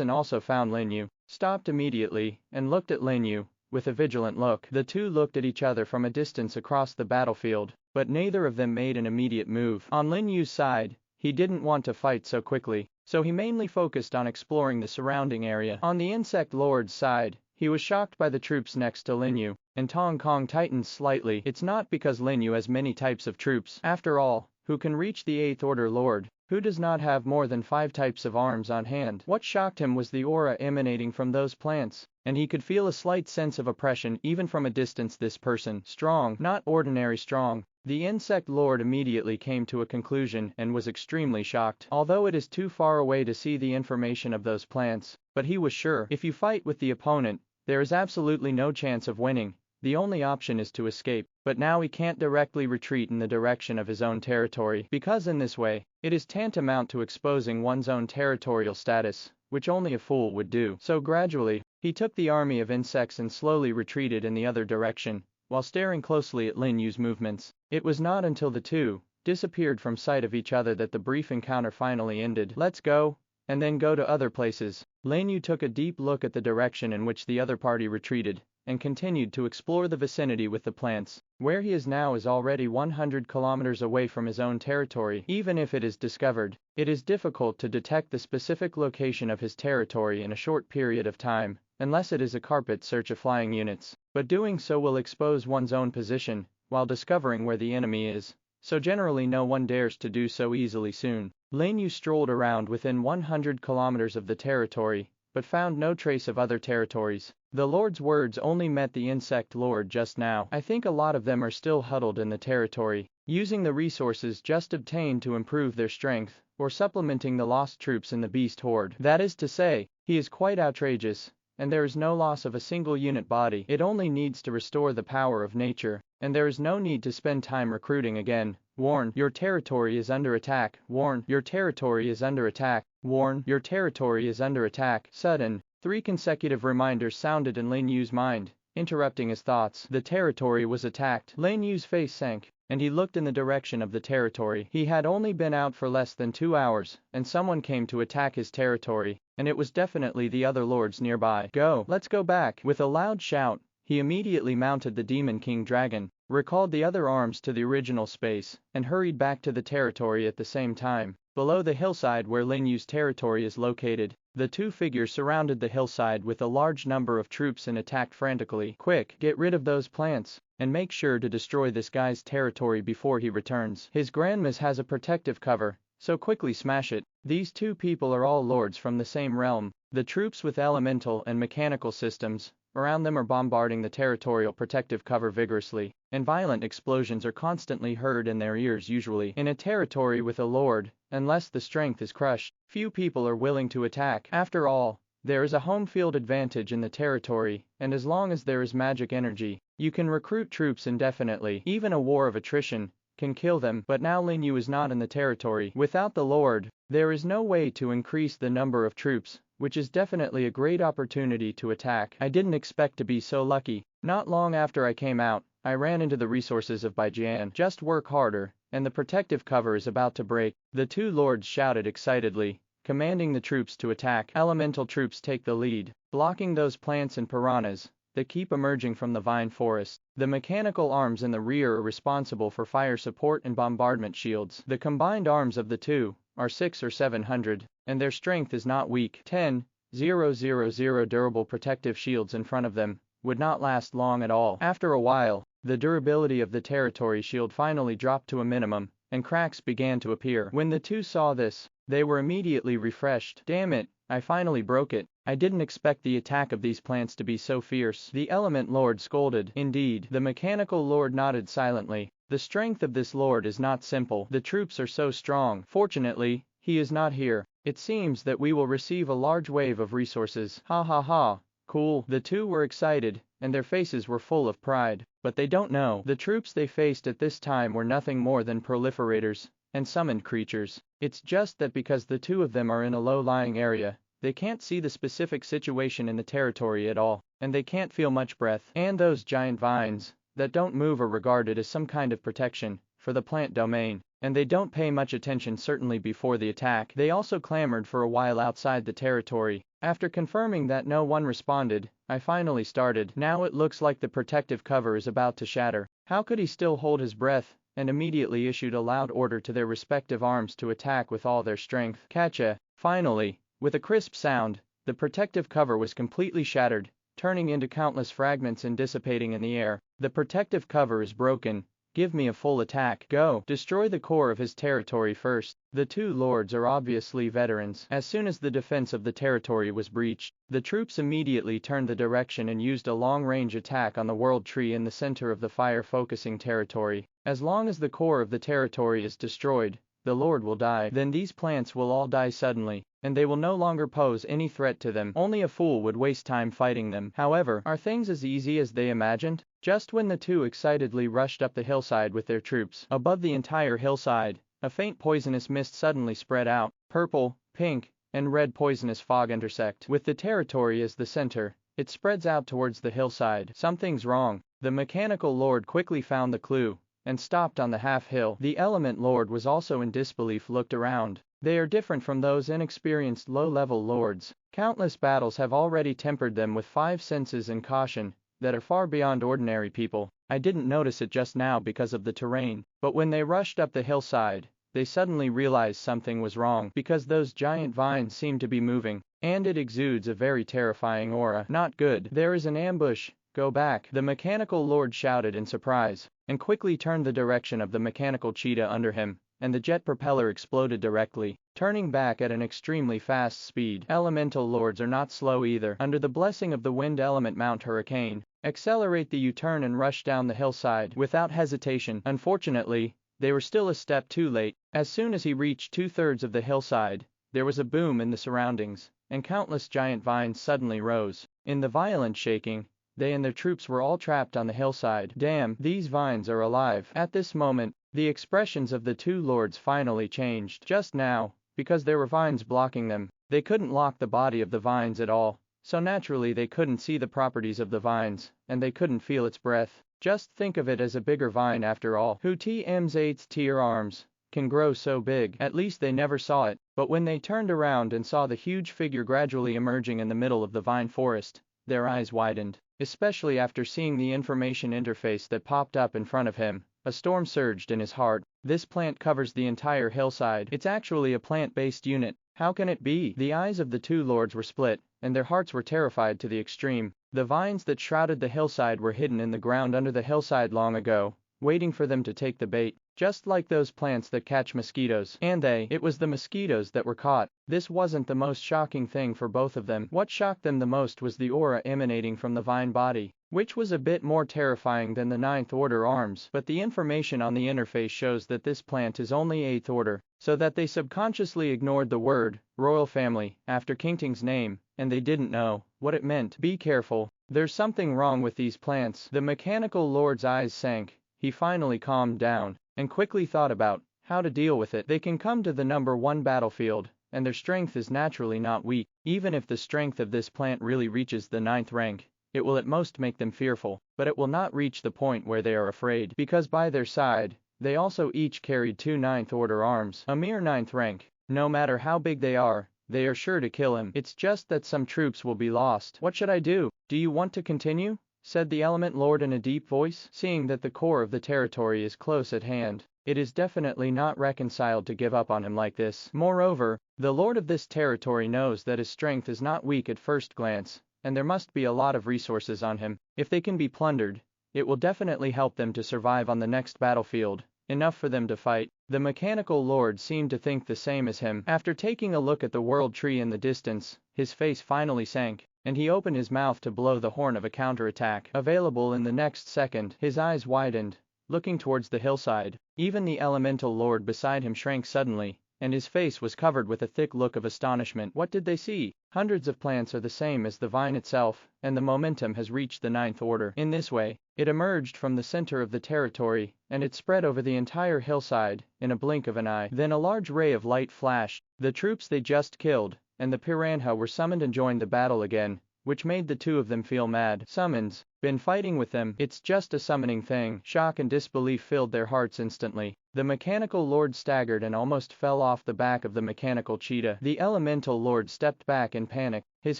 also found Lin You, stopped immediately, and looked at Lin You with a vigilant look. The two looked at each other from a distance across the battlefield, but neither of them made an immediate move. On Lin Yu's side, he didn't want to fight so quickly, so he mainly focused on exploring the surrounding area. On the insect lord's side, he was shocked by the troops next to Lin You, and Tong Kong tightened slightly. It's not because Lin You has many types of troops. After all, who can reach the 8th order lord? Who does not have more than 5 types of arms on hand? What shocked him was the aura emanating from those plants, and he could feel a slight sense of oppression even from a distance. This person, strong, not ordinary strong. The insect lord immediately came to a conclusion and was extremely shocked. Although it is too far away to see the information of those plants, but he was sure, if you fight with the opponent, there is absolutely no chance of winning, the only option is to escape, but now he can't directly retreat in the direction of his own territory, because in this way, it is tantamount to exposing one's own territorial status, which only a fool would do. So gradually, he took the army of insects and slowly retreated in the other direction, while staring closely at Lin Yu's movements. It was not until the two disappeared from sight of each other that the brief encounter finally ended. Let's go, and then go to other places. Lin Yu took a deep look at the direction in which the other party retreated, and continued to explore the vicinity with the plants. Where he is now is already 100 kilometers away from his own territory. Even if it is discovered, it is difficult to detect the specific location of his territory in a short period of time, unless it is a carpet search of flying units. But doing so will expose one's own position, while discovering where the enemy is, so generally no one dares to do so easily soon. Lin Yu strolled around within 100 kilometers of the territory, but found no trace of other territories. The Lord's words only met the insect lord just now. I think a lot of them are still huddled in the territory, using the resources just obtained to improve their strength, or supplementing the lost troops in the beast horde. That is to say, he is quite outrageous, and there is no loss of a single unit body. It only needs to restore the power of nature, and there is no need to spend time recruiting again. Warn, your territory is under attack. Warn, your territory is under attack. Warn, your territory is under attack. Sudden, 3 consecutive reminders sounded in Lin Yu's mind, interrupting his thoughts. The territory was attacked. Lin Yu's face sank, and he looked in the direction of the territory. He had only been out for less than 2 hours, and someone came to attack his territory, and it was definitely the other lords nearby. Go, let's go back. With a loud shout, he immediately mounted the Demon King Dragon, recalled the other arms to the original space, and hurried back to the territory at the same time. Below the hillside where Lin Yu's territory is located, the two figures surrounded the hillside with a large number of troops and attacked frantically. Quick, get rid of those plants, and make sure to destroy this guy's territory before he returns. His grandmas has a protective cover, so quickly smash it. These two people are all lords from the same realm. The troops with elemental and mechanical systems around them are bombarding the territorial protective cover vigorously, and violent explosions are constantly heard in their ears. Usually, in a territory with a lord, unless the strength is crushed, few people are willing to attack. After all, there is a home field advantage in the territory, and as long as there is magic energy, you can recruit troops indefinitely. Even a war of attrition can kill them. But now Lin Yu is not in the territory. Without the lord, there is no way to increase the number of troops, which is definitely a great opportunity to attack. I didn't expect to be so lucky. Not long after I came out, I ran into the resources of Baijian. Just work harder, and the protective cover is about to break. The two lords shouted excitedly, commanding the troops to attack. Elemental troops take the lead, blocking those plants and piranhas that keep emerging from the vine forest. The mechanical arms in the rear are responsible for fire support and bombardment shields. The combined arms of the two are 600 or 700, and their strength is not weak. 10,000 durable protective shields in front of them would not last long at all. After a while, the durability of the territory shield finally dropped to a minimum, and cracks began to appear. When the two saw this, they were immediately refreshed. Damn it, I finally broke it. I didn't expect the attack of these plants to be so fierce. The element lord scolded. Indeed, the mechanical lord nodded silently. The strength of this lord is not simple. The troops are so strong. Fortunately, he is not here. It seems that we will receive a large wave of resources. Ha ha ha. Cool. The two were excited, and their faces were full of pride. But they don't know. The troops they faced at this time were nothing more than proliferators and summoned creatures. It's just that because the two of them are in a low-lying area, they can't see the specific situation in the territory at all, and they can't feel much breath. And those giant vines that don't move are regarded as some kind of protection for the plant domain, and they don't pay much attention certainly before the attack. They also clamored for a while outside the territory. After confirming that no one responded, I finally started. Now it looks like the protective cover is about to shatter. How could he still hold his breath? And immediately issued a loud order to their respective arms to attack with all their strength. Catcha! Finally, with a crisp sound, the protective cover was completely shattered, turning into countless fragments and dissipating in the air. The protective cover is broken. Give me a full attack. Go. Destroy the core of his territory first. The two lords are obviously veterans. As soon as the defense of the territory was breached, the troops immediately turned the direction and used a long-range attack on the world tree in the center of the fire-focusing territory. As long as the core of the territory is destroyed, the lord will die. Then these plants will all die suddenly. and they will no longer pose any threat to them. Only a fool would waste time fighting them. However, are things as easy as they imagined? Just when the two excitedly rushed up the hillside with their troops, above the entire hillside, a faint poisonous mist suddenly spread out. Purple, pink, and red poisonous fog intersect. With the territory as the center, it spreads out towards the hillside. Something's wrong. The mechanical lord quickly found the clue and stopped on the half-hill. The element lord was also in disbelief, looked around. They are different from those inexperienced low-level lords. Countless battles have already tempered them with 5 senses and caution that are far beyond ordinary people. I didn't notice it just now because of the terrain, but when they rushed up the hillside, they suddenly realized something was wrong because those giant vines seem to be moving, and it exudes a very terrifying aura. Not good. There is an ambush. Go back. The mechanical lord shouted in surprise, and quickly turned the direction of the mechanical cheetah under him, and the jet propeller exploded directly, turning back at an extremely fast speed. Elemental lords are not slow either. Under the blessing of the wind element ManhwaRecap, accelerate the U-turn and rush down the hillside without hesitation. Unfortunately, they were still a step too late. As soon as he reached 2/3 of the hillside, there was a boom in the surroundings, and countless giant vines suddenly rose. In the violent shaking, they and their troops were all trapped on the hillside. Damn, these vines are alive. At this moment, the expressions of the two lords finally changed. Just now, because there were vines blocking them, they couldn't lock the body of the vines at all, so naturally they couldn't see the properties of the vines, and they couldn't feel its breath. Just think of it as a bigger vine after all. Who TM's 8 tier arms can grow so big? At least they never saw it, but when they turned around and saw the huge figure gradually emerging in the middle of the vine forest, their eyes widened, especially after seeing the information interface that popped up in front of him. A storm surged in his heart. This plant covers the entire hillside. It's actually a plant-based unit. How can it be? The eyes of the two lords were split, and their hearts were terrified to the extreme. The vines that shrouded the hillside were hidden in the ground under the hillside long ago, waiting for them to take the bait, just like those plants that catch mosquitoes. And it was the mosquitoes that were caught. This wasn't the most shocking thing for both of them. What shocked them the most was the aura emanating from the vine body, which was a bit more terrifying than the 9th order arms. But the information on the interface shows that this plant is only 8th order, so that they subconsciously ignored the word royal family after Kingting's name, and they didn't know what it meant. Be careful. There's something wrong with these plants. The mechanical lord's eyes sank. He finally calmed down and quickly thought about how to deal with it. They can come to the number 1 battlefield, and their strength is naturally not weak. Even if the strength of this plant really reaches the 9th rank, it will at most make them fearful, but it will not reach the point where they are afraid, because by their side, they also each carried 2 9th order arms. A mere 9th rank. No matter how big they are sure to kill him. It's just that some troops will be lost. What should I do? Do you want to continue? Said the element lord in a deep voice. Seeing that the core of the territory is close at hand, it is definitely not reconciled to give up on him like this. Moreover, the lord of this territory knows that his strength is not weak at first glance, and there must be a lot of resources on him. If they can be plundered, it will definitely help them to survive on the next battlefield, enough for them to fight. The mechanical lord seemed to think the same as him. After taking a look at the world tree in the distance, his face finally sank, and he opened his mouth to blow the horn of a counterattack. Available in the next second, his eyes widened, looking towards the hillside. Even the elemental lord beside him shrank suddenly, and his face was covered with a thick look of astonishment. What did they see? Hundreds of plants are the same as the vine itself, and the momentum has reached the 9th order. In this way, it emerged from the center of the territory, and it spread over the entire hillside in a blink of an eye. Then a large ray of light flashed. The troops they just killed and the piranha were summoned and joined the battle again, which made the two of them feel mad. Summons. Been fighting with them. It's just a summoning thing. Shock and disbelief filled their hearts instantly. The mechanical lord staggered and almost fell off the back of the mechanical cheetah. The elemental lord stepped back in panic. His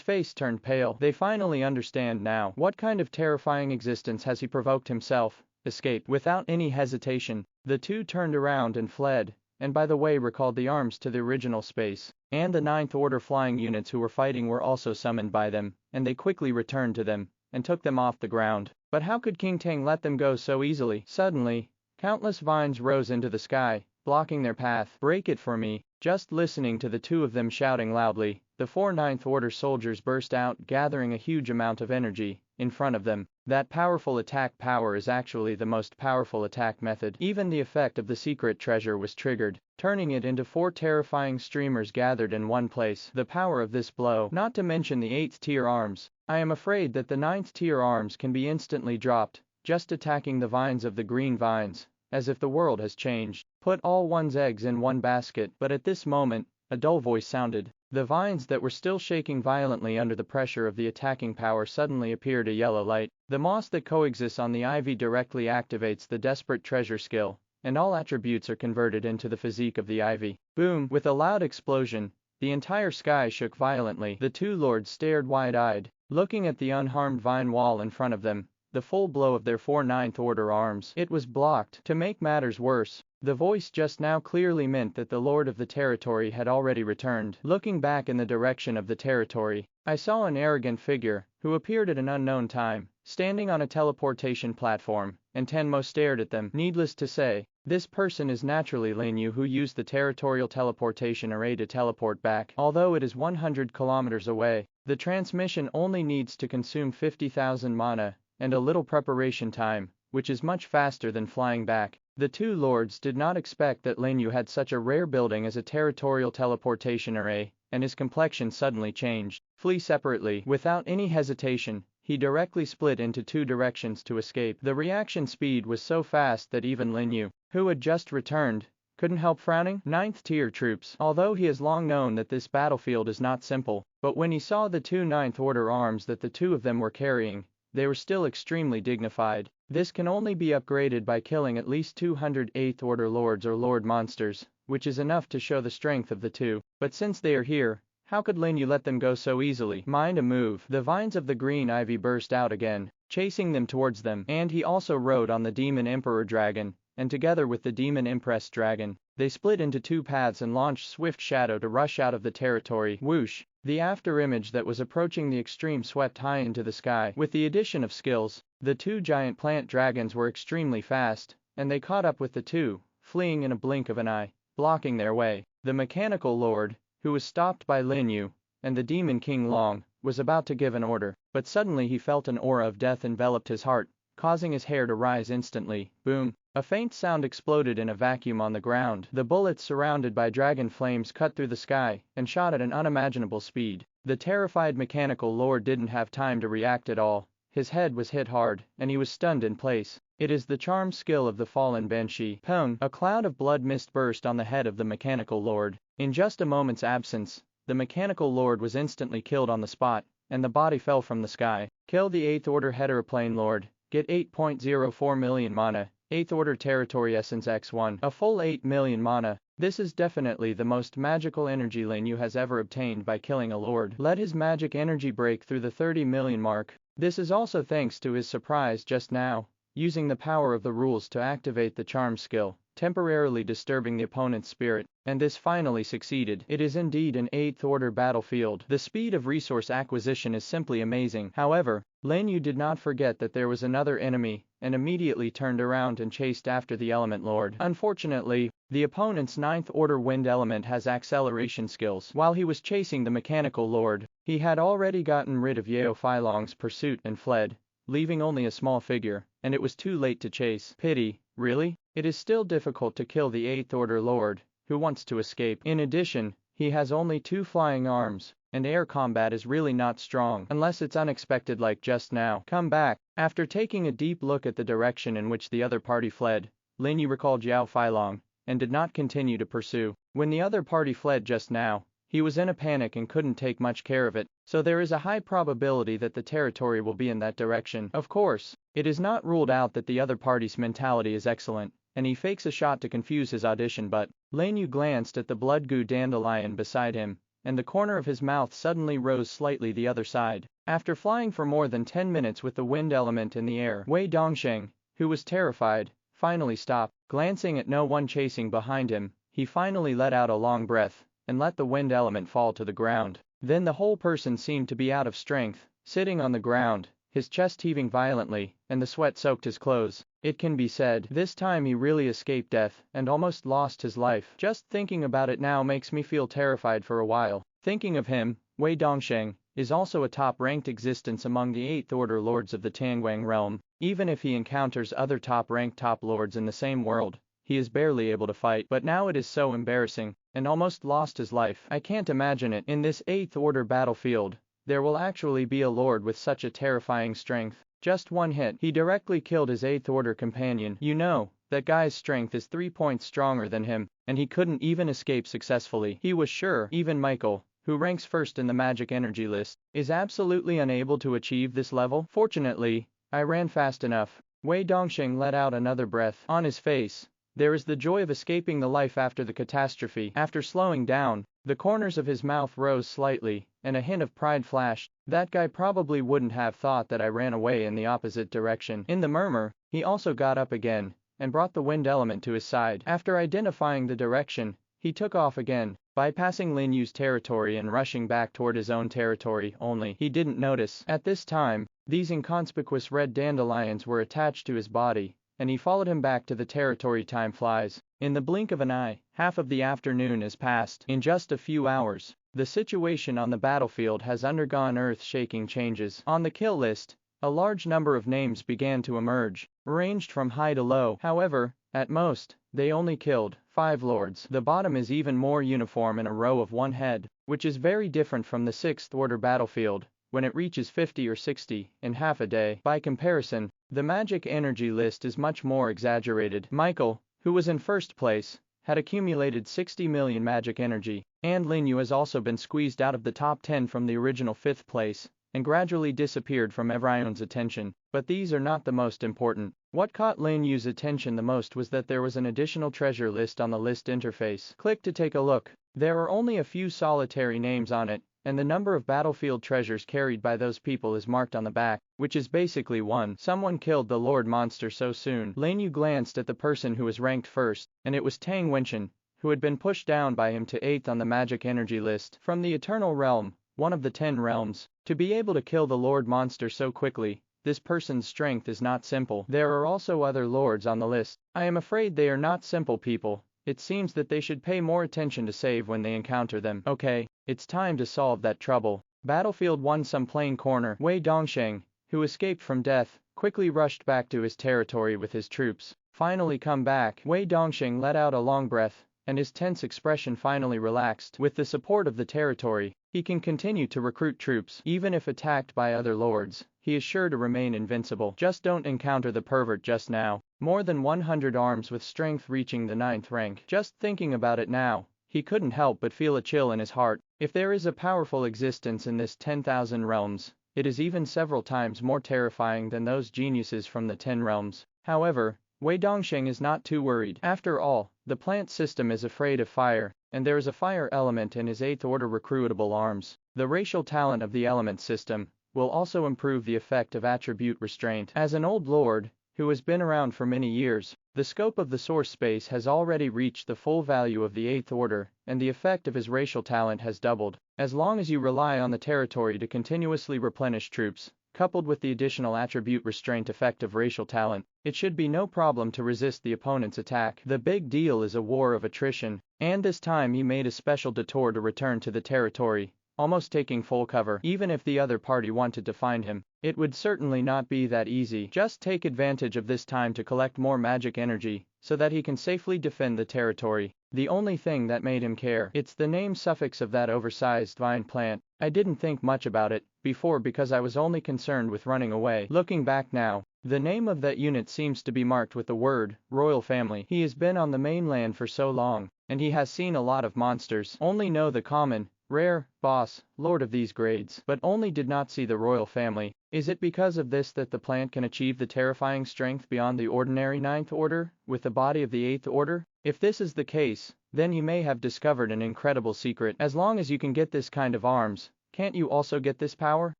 face turned pale. They finally understand now. What kind of terrifying existence has he provoked himself? Escape. Without any hesitation, the two turned around and fled, and by the way recalled the arms to the original space. And the 9th order flying units who were fighting were also summoned by them, and they quickly returned to them and took them off the ground. But how could King Tang let them go so easily? Suddenly, countless vines rose into the sky, blocking their path. Break it for me. Just listening to the two of them shouting loudly, the 4 9th order soldiers burst out, gathering a huge amount of energy in front of them. That powerful attack power is actually the most powerful attack method. Even the effect of the secret treasure was triggered, turning it into 4 terrifying streamers gathered in one place. The power of this blow, not to mention the 8th tier arms. I am afraid that the 9th tier arms can be instantly dropped, just attacking the vines of the green vines, as if the world has changed. Put all one's eggs in one basket. But at this moment, a dull voice sounded. The vines that were still shaking violently under the pressure of the attacking power suddenly appeared a yellow light. The moss that coexists on the ivy directly activates the desperate treasure skill, and all attributes are converted into the physique of the ivy. Boom! With a loud explosion, the entire sky shook violently. The 2 lords stared wide-eyed, looking at the unharmed vine wall in front of them, the full blow of their 4 ninth order arms. It was blocked. To make matters worse, the voice just now clearly meant that the lord of the territory had already returned. Looking back in the direction of the territory, I saw an arrogant figure, who appeared at an unknown time, standing on a teleportation platform, and Tenmo stared at them. Needless to say, this person is naturally Lin You, who used the territorial teleportation array to teleport back. Although it is 100 kilometers away, the transmission only needs to consume 50,000 mana, and a little preparation time, which is much faster than flying back. The 2 lords did not expect that Lin You had such a rare building as a territorial teleportation array, and his complexion suddenly changed. Flee separately. Without any hesitation, he directly split into 2 directions to escape. The reaction speed was so fast that even Lin You, who had just returned, couldn't help frowning. 9th tier troops. Although he has long known that this battlefield is not simple, but when he saw the 2 ninth order arms that the 2 of them were carrying, they were still extremely dignified. This can only be upgraded by killing at least 200 8th order lords or lord monsters, which is enough to show the strength of the 2. But since they are here, how could Lin You let them go so easily? Mind a move. The vines of the green ivy burst out again, chasing them towards them. And he also rode on the demon emperor dragon, and together with the demon empress dragon, they split into 2 paths and launched swift shadow to rush out of the territory. Whoosh! The afterimage that was approaching the extreme swept high into the sky. With the addition of skills, the 2 giant plant dragons were extremely fast, and they caught up with the 2, fleeing in a blink of an eye, blocking their way. The mechanical lord, who was stopped by Lin You, and the demon king Long, was about to give an order, but suddenly he felt an aura of death enveloped his heart, causing his hair to rise instantly. Boom! A faint sound exploded in a vacuum on the ground. The bullets surrounded by dragon flames cut through the sky and shot at an unimaginable speed. The terrified mechanical lord didn't have time to react at all. His head was hit hard, and he was stunned in place. It is the charm skill of the fallen Banshee. Pung! A cloud of blood mist burst on the head of the mechanical lord. In just a moment's absence, the mechanical lord was instantly killed on the spot, and the body fell from the sky. Kill the 8th order heteroplane lord. Get 8.04 million mana. 8th order territory essence x1. A full 8 million mana. This is definitely the most magical energy Lin You has ever obtained by killing a lord. Let his magic energy break through the 30 million mark. This is also thanks to his surprise just now, using the power of the rules to activate the charm skill, temporarily disturbing the opponent's spirit, and this finally succeeded. It is indeed an 8th order battlefield. The speed of resource acquisition is simply amazing. However, Lin You did not forget that there was another enemy, and immediately turned around and chased after the element lord. Unfortunately, the opponent's 9th order wind element has acceleration skills. While he was chasing the mechanical lord, he had already gotten rid of Yeo Filong's pursuit and fled, leaving only a small figure, and it was too late to chase. Pity, really? It is still difficult to kill the 8th order lord, who wants to escape. In addition, he has only 2 flying arms, and air combat is really not strong, unless it's unexpected like just now. Come back. After taking a deep look at the direction in which the other party fled, Lin You recalled Yao Filong, and did not continue to pursue. When the other party fled just now, he was in a panic and couldn't take much care of it, so there is a high probability that the territory will be in that direction. Of course, it is not ruled out that the other party's mentality is excellent, and he fakes a shot to confuse his audition, but Lin You glanced at the blood goo dandelion beside him, and the corner of his mouth suddenly rose slightly the other side. After flying for more than 10 minutes with the wind element in the air, Wei Dongsheng, who was terrified, finally stopped. Glancing at no one chasing behind him, he finally let out a long breath, and let the wind element fall to the ground. Then the whole person seemed to be out of strength, sitting on the ground, his chest heaving violently, and the sweat soaked his clothes. It can be said, this time he really escaped death, and almost lost his life. Just thinking about it now makes me feel terrified for a while. Thinking of him, Wei Dongsheng, is also a top-ranked existence among the 8th Order lords of the Tangwang realm. Even if he encounters other top-ranked top lords in the same world, he is barely able to fight. But now it is so embarrassing, and almost lost his life. I can't imagine it. In this 8th Order battlefield, there will actually be a lord with such a terrifying strength. Just one hit, he directly killed his 8th Order companion. You know, that guy's strength is 3 points stronger than him, and he couldn't even escape successfully. He was sure even Michael, who ranks first in the magic energy list, is absolutely unable to achieve this level. Fortunately, I ran fast enough. Wei Dongxing let out another breath. On his face, there is the joy of escaping the life after the catastrophe. After slowing down, the corners of his mouth rose slightly, and a hint of pride flashed. That guy probably wouldn't have thought that I ran away in the opposite direction. In the murmur, he also got up again, and brought the wind element to his side. After identifying the direction, he took off again, bypassing Lin Yu's territory and rushing back toward his own territory. Only he didn't notice. At this time, these inconspicuous red dandelions were attached to his body, and he followed him back to the territory. Time flies. In the blink of an eye, half of the afternoon has passed. In just a few hours, the situation on the battlefield has undergone earth-shaking changes. On the kill list, a large number of names began to emerge, ranged from high to low. However, at most, they only killed 5 lords. The bottom is even more uniform in a row of 1 head, which is very different from the 6th Order battlefield, when it reaches 50 or 60 in half a day. By comparison, the magic energy list is much more exaggerated. Michael, who was in first place, had accumulated 60 million magic energy, and Lin You has also been squeezed out of the top 10 from the original 5th place, and gradually disappeared from everyone's attention. But these are not the most important. What caught Lin Yu's attention the most was that there was an additional treasure list on the list interface. Click to take a look. There are only a few solitary names on it, and the number of battlefield treasures carried by those people is marked on the back, which is basically 1. Someone killed the Lord Monster so soon. Lin Yu glanced at the person who was ranked first, and it was Tang Wenchen, who had been pushed down by him to 8th on the magic energy list. From the Eternal Realm, one of the 10 realms, to be able to kill the Lord Monster so quickly, this person's strength is not simple. There are also other lords on the list. I am afraid they are not simple people. It seems that they should pay more attention to save when they encounter them. Okay, it's time to solve that trouble. Battlefield 1. Some plain corner. Wei Dongsheng, who escaped from death, quickly rushed back to his territory with his troops. Finally come back. Wei Dongsheng let out a long breath, and his tense expression finally relaxed. With the support of the territory, he can continue to recruit troops. Even if attacked by other lords, he is sure to remain invincible. Just don't encounter the pervert just now. More than 100 arms with strength reaching the 9th rank. Just thinking about it now, he couldn't help but feel a chill in his heart. If there is a powerful existence in this 10,000 realms, it is even several times more terrifying than those geniuses from the 10 realms. However, Wei Dongsheng is not too worried. After all, the plant system is afraid of fire, and there is a fire element in his 8th Order recruitable arms. The racial talent of the element system will also improve the effect of attribute restraint. As an old lord, who has been around for many years, the scope of the source space has already reached the full value of the 8th Order, and the effect of his racial talent has doubled. As long as you rely on the territory to continuously replenish troops, coupled with the additional attribute restraint effect of racial talent, it should be no problem to resist the opponent's attack. The big deal is a war of attrition, and this time he made a special detour to return to the territory, almost taking full cover. Even if the other party wanted to find him, it would certainly not be that easy. Just take advantage of this time to collect more magic energy, so that he can safely defend the territory. The only thing that made him care, it's the name suffix of that oversized vine plant. I didn't think much about it before because I was only concerned with running away. Looking back now, the name of that unit seems to be marked with the word royal family. He has been on the mainland for so long, and he has seen a lot of monsters. Only know the common, rare, boss, lord of these grades, but only did not see the royal family. Is it because of this that the plant can achieve the terrifying strength beyond the ordinary 9th Order, with the body of the 8th Order? If this is the case, then you may have discovered an incredible secret. As long as you can get this kind of arms, can't you also get this power,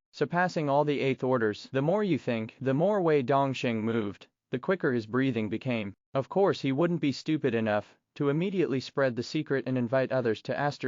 surpassing all the 8th Orders? The more you think, the more Wei Dongxing moved, the quicker his breathing became. Of course he wouldn't be stupid enough to immediately spread the secret and invite others to *******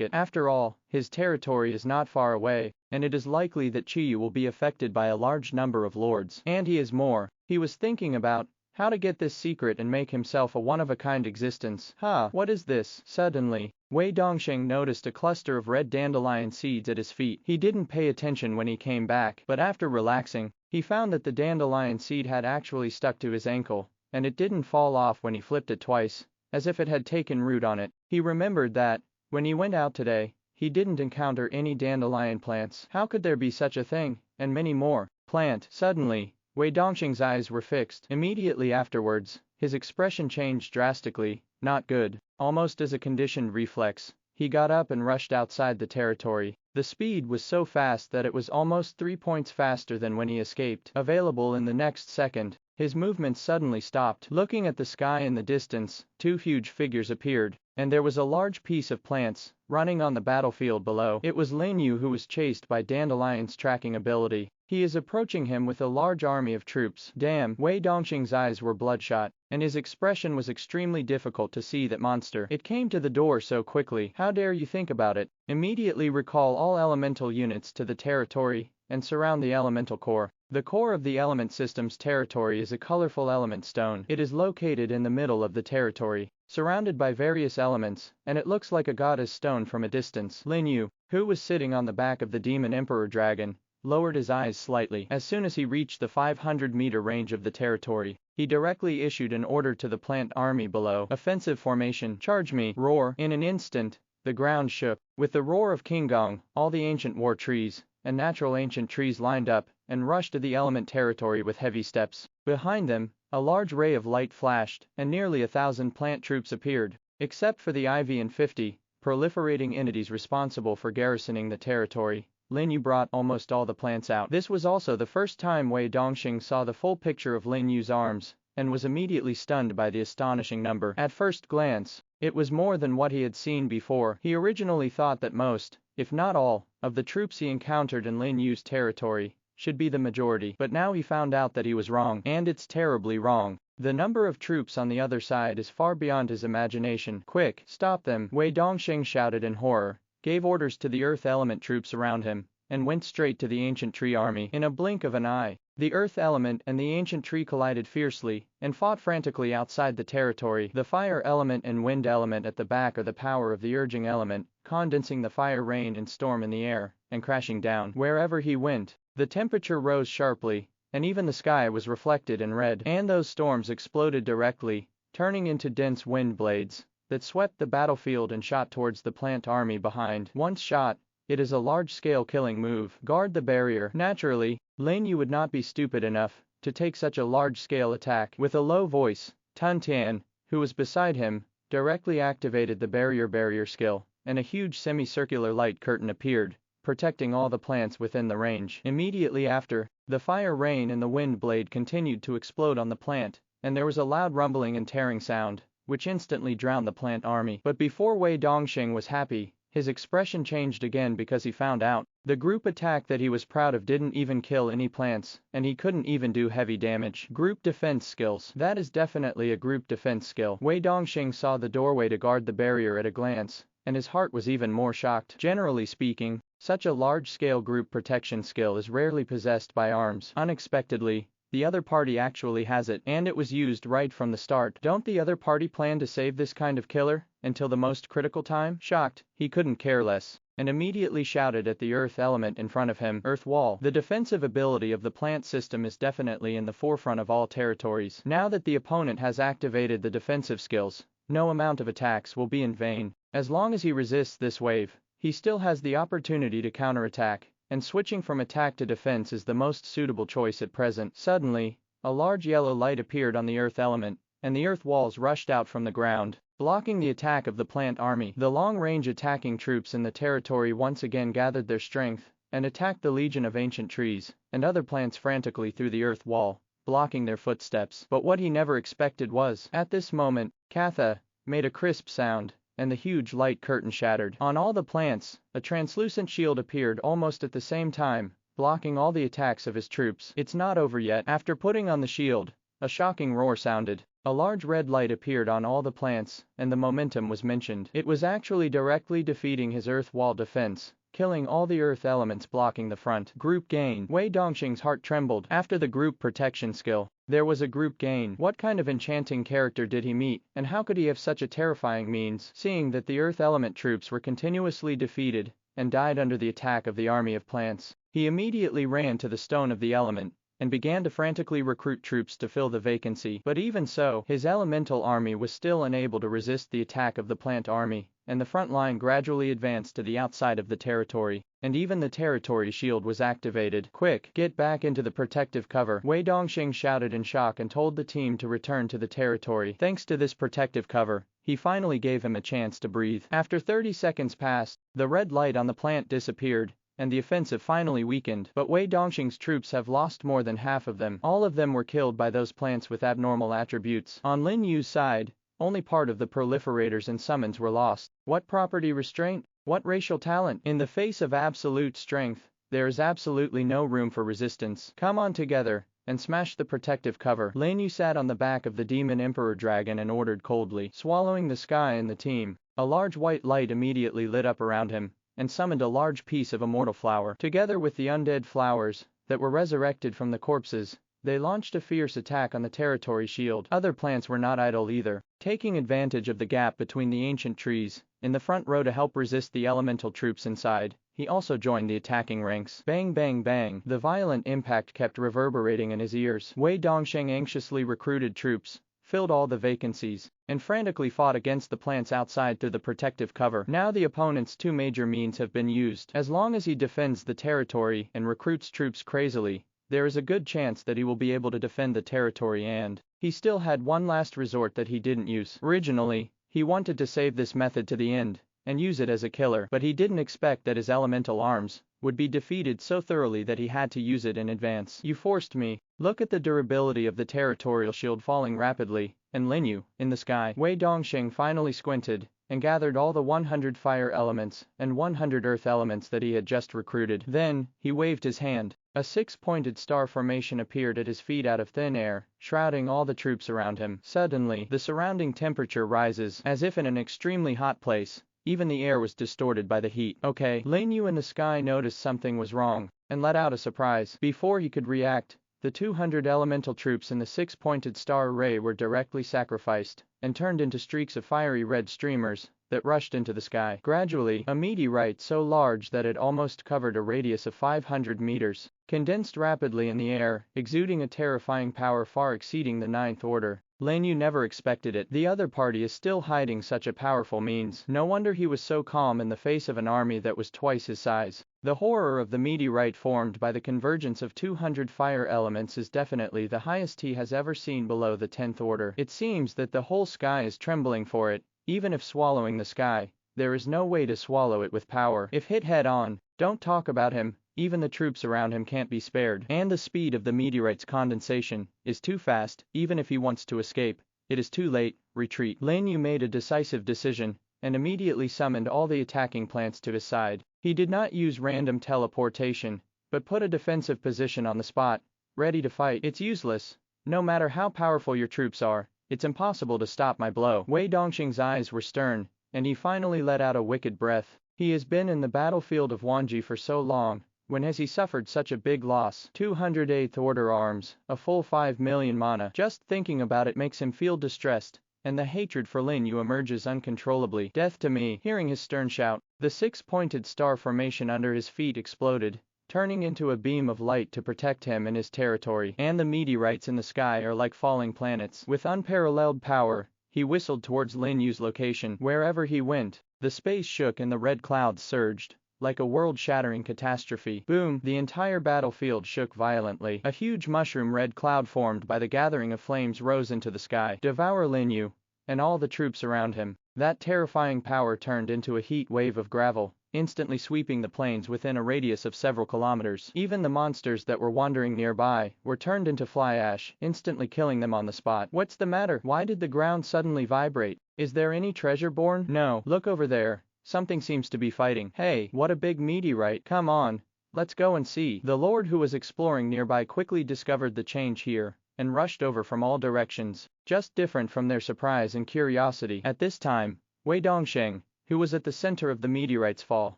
it. After all, his territory is not far away, and it is likely that Chiyu will be affected by a large number of lords. And he is more. He was thinking about how to get this secret and make himself a one-of-a-kind existence. What is this? Suddenly, Wei Dongxing noticed a cluster of red dandelion seeds at his feet. He didn't pay attention when he came back, but after relaxing, he found that the dandelion seed had actually stuck to his ankle, and it didn't fall off when he flipped it twice, as if it had taken root on it. He remembered that, when he went out today, he didn't encounter any dandelion plants. How could there be such a thing, and many more? Plant. Suddenly, Wei Dongxing's eyes were fixed. Immediately afterwards, his expression changed drastically. Not good. Almost as a conditioned reflex, he got up and rushed outside the territory. The speed was so fast that it was almost 3 points faster than when he escaped. Available in the next second, his movements suddenly stopped. Looking at the sky in the distance, 2 huge figures appeared, and there was a large piece of plants running on the battlefield below. It was Lin You who was chased by Dandelion's tracking ability. He is approaching him with a large army of troops. Damn! Wei Dongxing's eyes were bloodshot, and his expression was extremely difficult to see that monster. It came to the door so quickly. How dare you think about it? Immediately recall all elemental units to the territory, and surround the elemental core. The core of the element system's territory is a colorful element stone. It is located in the middle of the territory, surrounded by various elements, and it looks like a goddess stone from a distance. Lin You, who was sitting on the back of the demon emperor dragon, lowered his eyes slightly. As soon as he reached the 500-meter range of the territory, he directly issued an order to the plant army below. Offensive formation. Charge me. Roar. In an instant, the ground shook. With the roar of King Gong, all the ancient war trees and natural ancient trees lined up and rushed to the element territory with heavy steps. Behind them, a large ray of light flashed, and nearly 1,000 plant troops appeared. Except for the IV and 50 proliferating entities responsible for garrisoning the territory, Lin Yu brought almost all the plants out. This was also the first time Wei Dongxing saw the full picture of Lin Yu's arms, and was immediately stunned by the astonishing number. At first glance, it was more than what he had seen before. He originally thought that most, if not all, of the troops he encountered in Lin Yu's territory should be the majority, but now he found out that he was wrong, and it's terribly wrong. The number of troops on the other side is far beyond his imagination. Quick, stop them! Wei Dongxing shouted in horror, gave orders to the earth element troops around him, and went straight to the ancient tree army. In a blink of an eye, the earth element and the ancient tree collided fiercely, and fought frantically outside the territory. The fire element and wind element at the back are the power of the urging element, condensing the fire, rain and storm in the air, and crashing down. Wherever he went, the temperature rose sharply, and even the sky was reflected in red. And those storms exploded directly, turning into dense wind blades that swept the battlefield and shot towards the plant army behind. Once shot, it is a large-scale killing move. Guard the barrier. Naturally, Lin Yu would not be stupid enough to take such a large-scale attack. With a low voice, Tun Tian, who was beside him, directly activated the barrier skill, and a huge semicircular light curtain appeared, protecting all the plants within the range. Immediately after, the fire, rain and the wind blade continued to explode on the plant, and there was a loud rumbling and tearing sound, which instantly drowned the plant army. But before Wei Dongxing was happy, his expression changed again because he found out the group attack that he was proud of didn't even kill any plants, and he couldn't even do heavy damage. Group defense skills. That is definitely a group defense skill. Wei Dongxing saw the doorway to guard the barrier at a glance, and his heart was even more shocked. Generally speaking, such a large-scale group protection skill is rarely possessed by arms. Unexpectedly, the other party actually has it, and it was used right from the start. Don't the other party plan to save this kind of killer until the most critical time? Shocked, he couldn't care less, and immediately shouted at the earth element in front of him. Earth wall. The defensive ability of the plant system is definitely in the forefront of all territories. Now that the opponent has activated the defensive skills, no amount of attacks will be in vain. As long as he resists this wave, he still has the opportunity to counterattack, and switching from attack to defense is the most suitable choice at present. Suddenly, a large yellow light appeared on the earth element, and the earth walls rushed out from the ground, blocking the attack of the plant army. The long-range attacking troops in the territory once again gathered their strength, and attacked the legion of ancient trees and other plants frantically through the earth wall, blocking their footsteps. But what he never expected was, at this moment, Katha made a crisp sound, and the huge light curtain shattered. On all the plants, a translucent shield appeared almost at the same time, blocking all the attacks of his troops. It's not over yet. After putting on the shield, a shocking roar sounded. A large red light appeared on all the plants, and the momentum was mentioned. It was actually directly defeating his earth wall defense, killing all the earth elements blocking the front. Group gain. Wei Dongxing's heart trembled. After the group protection skill, There was a group gain. What kind of enchanting character did he meet, and how could he have such a terrifying means? Seeing that the earth element troops were continuously defeated and died under the attack of the army of plants, he immediately ran to the stone of the element and began to frantically recruit troops to fill the vacancy. But even so, his elemental army was still unable to resist the attack of the plant army, and the front line gradually advanced to the outside of the territory, and even the territory shield was activated. Quick, get back into the protective cover, Wei Dongxing shouted in shock and told the team to return to the territory. Thanks to this protective cover, he finally gave him a chance to breathe. After 30 seconds passed, the red light on the plant disappeared, and the offensive finally weakened. But Wei Dongxing's troops have lost more than half of them. All of them were killed by those plants with abnormal attributes. On Lin Yu's side, only part of the proliferators and summons were lost. What property restraint? What racial talent? In the face of absolute strength, there is absolutely no room for resistance. Come on together and smash the protective cover. Lin Yu sat on the back of the demon emperor dragon and ordered coldly, swallowing the sky and the team. A large white light immediately lit up around him and summoned a large piece of immortal flower. Together with the undead flowers that were resurrected from the corpses, they launched a fierce attack on the territory shield. Other plants were not idle either, taking advantage of the gap between the ancient trees in the front row to help resist the elemental troops inside. He also joined the attacking ranks. Bang bang bang. The violent impact kept reverberating in his ears. Wei Dongxing anxiously recruited troops, filled all the vacancies, and frantically fought against the plants outside through the protective cover. Now the opponent's two major means have been used. As long as he defends the territory and recruits troops crazily, there is a good chance that he will be able to defend the territory, and he still had one last resort that he didn't use. Originally, he wanted to save this method to the end and use it as a killer, but he didn't expect that his elemental arms would be defeated so thoroughly that he had to use it in advance. You forced me. Look at the durability of the territorial shield falling rapidly, and Lin You, in the sky. Wei Dongxing finally squinted and gathered all the 100 fire elements and 100 earth elements that he had just recruited. Then, he waved his hand. A 6-pointed star formation appeared at his feet out of thin air, shrouding all the troops around him. Suddenly, the surrounding temperature rises, as if in an extremely hot place. Even the air was distorted by the heat. Okay, Lin Yu in the sky noticed something was wrong, and let out a surprise. Before he could react, the 200 elemental troops in the 6-pointed star array were directly sacrificed, and turned into streaks of fiery red streamers that rushed into the sky. Gradually, a meteorite so large that it almost covered a radius of 500 meters, condensed rapidly in the air, exuding a terrifying power far exceeding the 9th order. Lin Yu never expected it. The other party is still hiding such a powerful means. No wonder he was so calm in the face of an army that was twice his size. The horror of the meteorite formed by the convergence of 200 fire elements is definitely the highest he has ever seen below the 10th order. It seems that the whole sky is trembling for it. Even if swallowing the sky, there is no way to swallow it with power. If hit head on, don't talk about him. Even the troops around him can't be spared. And the speed of the meteorite's condensation is too fast. Even if he wants to escape, it is too late. Retreat. Lin Yu made a decisive decision and immediately summoned all the attacking plants to his side. He did not use random teleportation, but put a defensive position on the spot, ready to fight. It's useless. No matter how powerful your troops are, it's impossible to stop my blow. Wei Dongxing's eyes were stern, and he finally let out a wicked breath. He has been in the battlefield of Wanji for so long. When has he suffered such a big loss? 208th order arms, a full 5 million mana. Just thinking about it makes him feel distressed, and the hatred for Lin Yu emerges uncontrollably. Death to me. Hearing his stern shout, the 6-pointed star formation under his feet exploded, turning into a beam of light to protect him and his territory. And the meteorites in the sky are like falling planets. With unparalleled power, he whistled towards Lin Yu's location. Wherever he went, the space shook and the red clouds surged like a world-shattering catastrophe. Boom! The entire battlefield shook violently. A huge mushroom red cloud formed by the gathering of flames rose into the sky. Devour Lin Yu and all the troops around him. That terrifying power turned into a heat wave of gravel, instantly sweeping the plains within a radius of several kilometers. Even the monsters that were wandering nearby were turned into fly ash, instantly killing them on the spot. What's the matter? Why did the ground suddenly vibrate? Is there any treasure born? No. Look over there. Something seems to be fighting. Hey, what a big meteorite. Come on, let's go and see. The Lord who was exploring nearby quickly discovered the change here, and rushed over from all directions, just different from their surprise and curiosity. At this time, Wei Dongxing, who was at the center of the meteorite's fall,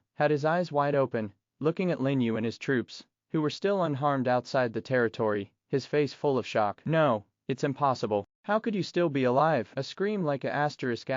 had his eyes wide open, looking at Lin Yu and his troops, who were still unharmed outside the territory. his face full of shock. No, it's impossible. How could you still be alive? A scream like a asterisk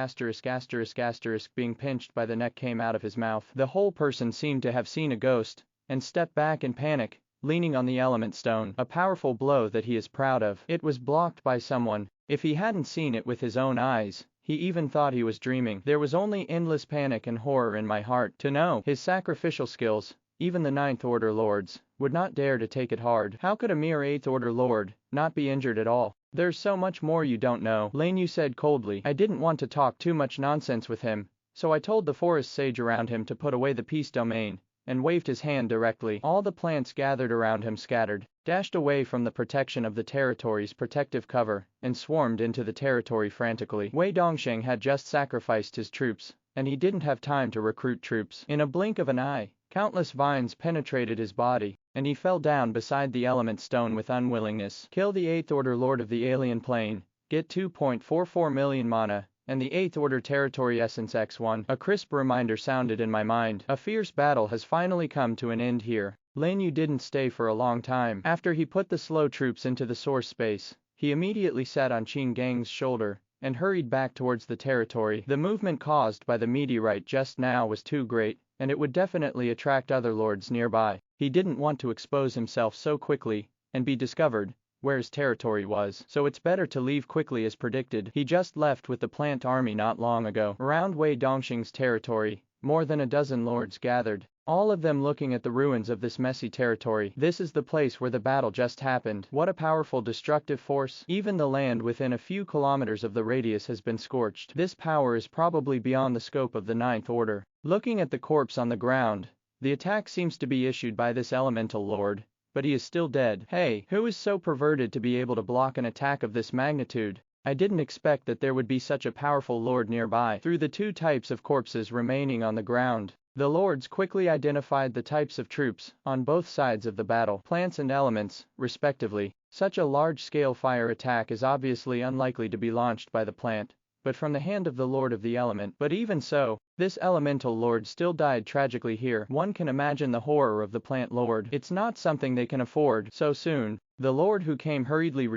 being pinched by the neck came out of his mouth. The whole person seemed to have seen a ghost, and stepped back in panic, leaning on the element stone. A powerful blow that he is proud of. It was blocked by someone. If he hadn't seen it with his own eyes, he even thought he was dreaming. There was only endless panic and horror in my heart. To know his sacrificial skills, even the Ninth Order lords would not dare to take it hard. How could a mere Eighth Order lord not be injured at all? There's so much more you don't know, Lin You said coldly. I didn't want to talk too much nonsense with him, so I told the forest sage around him to put away the peace domain, and waved his hand directly. All the plants gathered around him scattered, dashed away from the protection of the territory's protective cover, and swarmed into the territory frantically. Wei Dongsheng had just sacrificed his troops, and he didn't have time to recruit troops. In a blink of an eye, countless vines penetrated his body, and he fell down beside the element stone with unwillingness. Kill the Eighth Order Lord of the Alien Plane, get 2.44 million mana, and the Eighth Order Territory Essence X1. A crisp reminder sounded in my mind. A fierce battle has finally come to an end here. Lin You didn't stay for a long time. After he put the slow troops into the source space, he immediately sat on Qin Gang's shoulder, and hurried back towards the territory. The movement caused by the meteorite just now was too great, and it would definitely attract other lords nearby. He didn't want to expose himself so quickly, and be discovered where his territory was. So it's better to leave quickly as predicted. He just left with the plant army not long ago. Around Wei Dongsheng's territory, more than a dozen lords gathered, all of them looking at the ruins of this messy territory. This is the place where the battle just happened. What a powerful destructive force. Even the land within a few kilometers of the radius has been scorched. This power is probably beyond the scope of the Ninth Order. Looking at the corpse on the ground, the attack seems to be issued by this elemental lord, but he is still dead. Hey, who is so perverted to be able to block an attack of this magnitude? I didn't expect that there would be such a powerful lord nearby. Through the two types of corpses remaining on the ground, the lords quickly identified the types of troops on both sides of the battle, plants and elements, respectively. Such a large-scale fire attack is obviously unlikely to be launched by the plant, but from the hand of the Lord of the Element. But even so, this elemental lord still died tragically here. One can imagine the horror of the plant lord. It's not something they can afford so soon. The lord who came hurriedly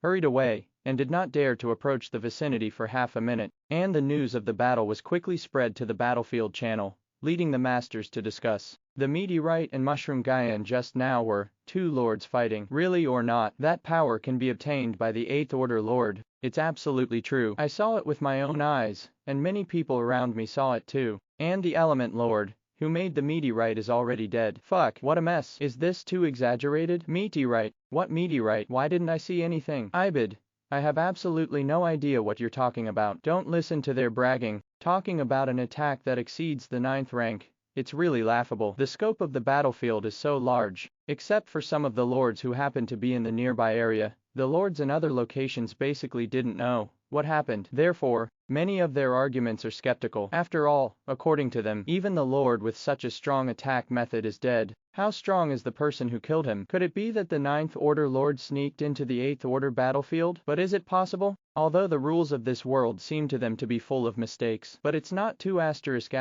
hurried away, and did not dare to approach the vicinity for half a minute, and the news of the battle was quickly spread to the battlefield channel, leading the masters to discuss. The meteorite and mushroom Gaian just now were two lords fighting. Really or not, that power can be obtained by the Eighth Order Lord. It's absolutely true. I saw it with my own eyes, and many people around me saw it too. And the Element Lord, who made the meteorite, is already dead. Fuck, what a mess. Is this too exaggerated? Meteorite? What meteorite? Why didn't I see anything? Ibid. I have absolutely no idea what you're talking about. Don't listen to their bragging, talking about an attack that exceeds the 9th rank. It's really laughable. The scope of the battlefield is so large. Except for some of the lords who happen to be in the nearby area, the lords in other locations basically didn't know what happened. Therefore, many of their arguments are skeptical. After all, according to them, even the lord with such a strong attack method is dead. How strong is the person who killed him? Could it be that the 9th Order Lord sneaked into the 8th Order battlefield? But is it possible? Although the rules of this world seem to them to be full of mistakes, but it's not too asterisk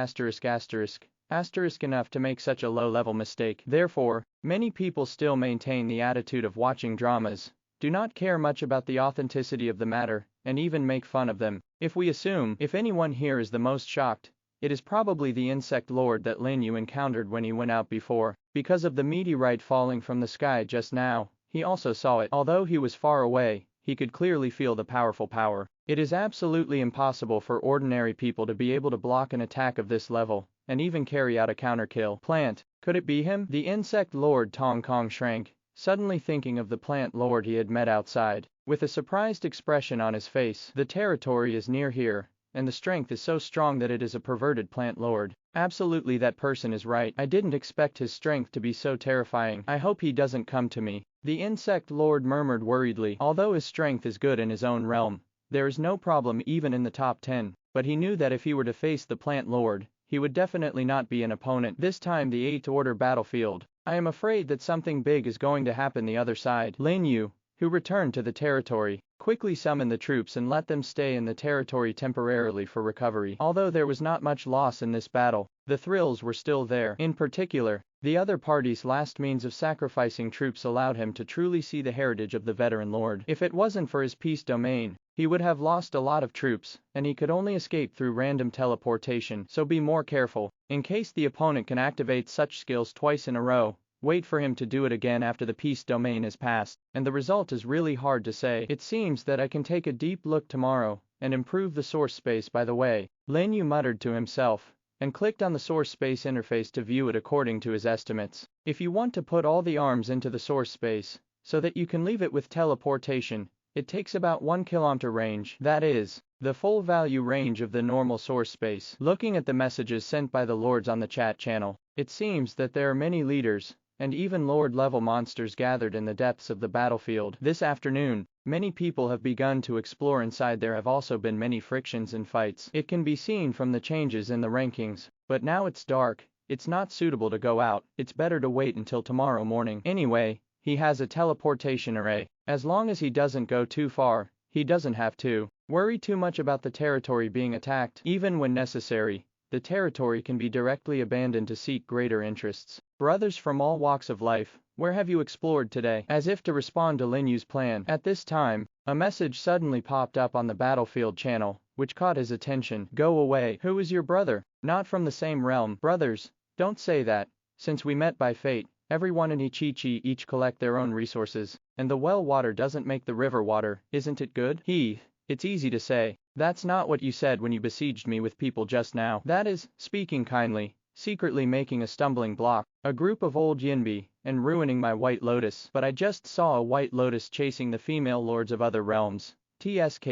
enough to make such a low-level mistake. Therefore, many people still maintain the attitude of watching dramas, do not care much about the authenticity of the matter, and even make fun of them. If we assume, if anyone here is the most shocked, it is probably the insect lord that Lin You encountered when he went out before. Because of the meteorite falling from the sky just now, he also saw it. Although he was far away, he could clearly feel the powerful power. It is absolutely impossible for ordinary people to be able to block an attack of this level, and even carry out a counterkill. Plant, could it be him? The insect lord Tong Kong shrank, suddenly thinking of the plant lord he had met outside. With a surprised expression on his face, the territory is near here, and the strength is so strong that it is a perverted plant lord. Absolutely, that person is right. I didn't expect his strength to be so terrifying. I hope he doesn't come to me. The insect lord murmured worriedly. Although his strength is good in his own realm, there is no problem even in the top 10, but he knew that if he were to face the plant lord, he would definitely not be an opponent. This time the 8th Order battlefield. I am afraid that something big is going to happen the other side. Lin You, who returned to the territory, quickly summoned the troops and let them stay in the territory temporarily for recovery. Although there was not much loss in this battle, the thrills were still there. In particular, the other party's last means of sacrificing troops allowed him to truly see the heritage of the veteran lord. If it wasn't for his peace domain, he would have lost a lot of troops, and he could only escape through random teleportation, so be more careful. In case the opponent can activate such skills twice in a row, wait for him to do it again after the peace domain is passed, and the result is really hard to say. It seems that I can take a deep look tomorrow, and improve the source space by the way, Lin You muttered to himself, and clicked on the source space interface to view it according to his estimates. If you want to put all the arms into the source space, so that you can leave it with teleportation, it takes about 1 kilometer range, that is, the full value range of the normal source space. Looking at the messages sent by the lords on the chat channel, it seems that there are many leaders, and even lord-level monsters gathered in the depths of the battlefield. This afternoon, many people have begun to explore inside. There have also been many frictions and fights. It can be seen from the changes in the rankings, but now it's dark, it's not suitable to go out, it's better to wait until tomorrow morning. Anyway, he has a teleportation array. As long as he doesn't go too far, he doesn't have to worry too much about the territory being attacked. Even when necessary, the territory can be directly abandoned to seek greater interests. Brothers from all walks of life, where have you explored today? As if to respond to Lin Yu's plan. At this time, a message suddenly popped up on the battlefield channel, which caught his attention. Go away. Who is your brother? Not from the same realm. Brothers, don't say that. Since we met by fate, everyone in Ichichi each collect their own resources, and the well water doesn't make the river water, isn't it good? It's easy to say. That's not what you said when you besieged me with people just now. That is, speaking kindly, secretly making a stumbling block, a group of old yinbi, and ruining my white lotus. But I just saw a white lotus chasing the female lords of other realms. TSK.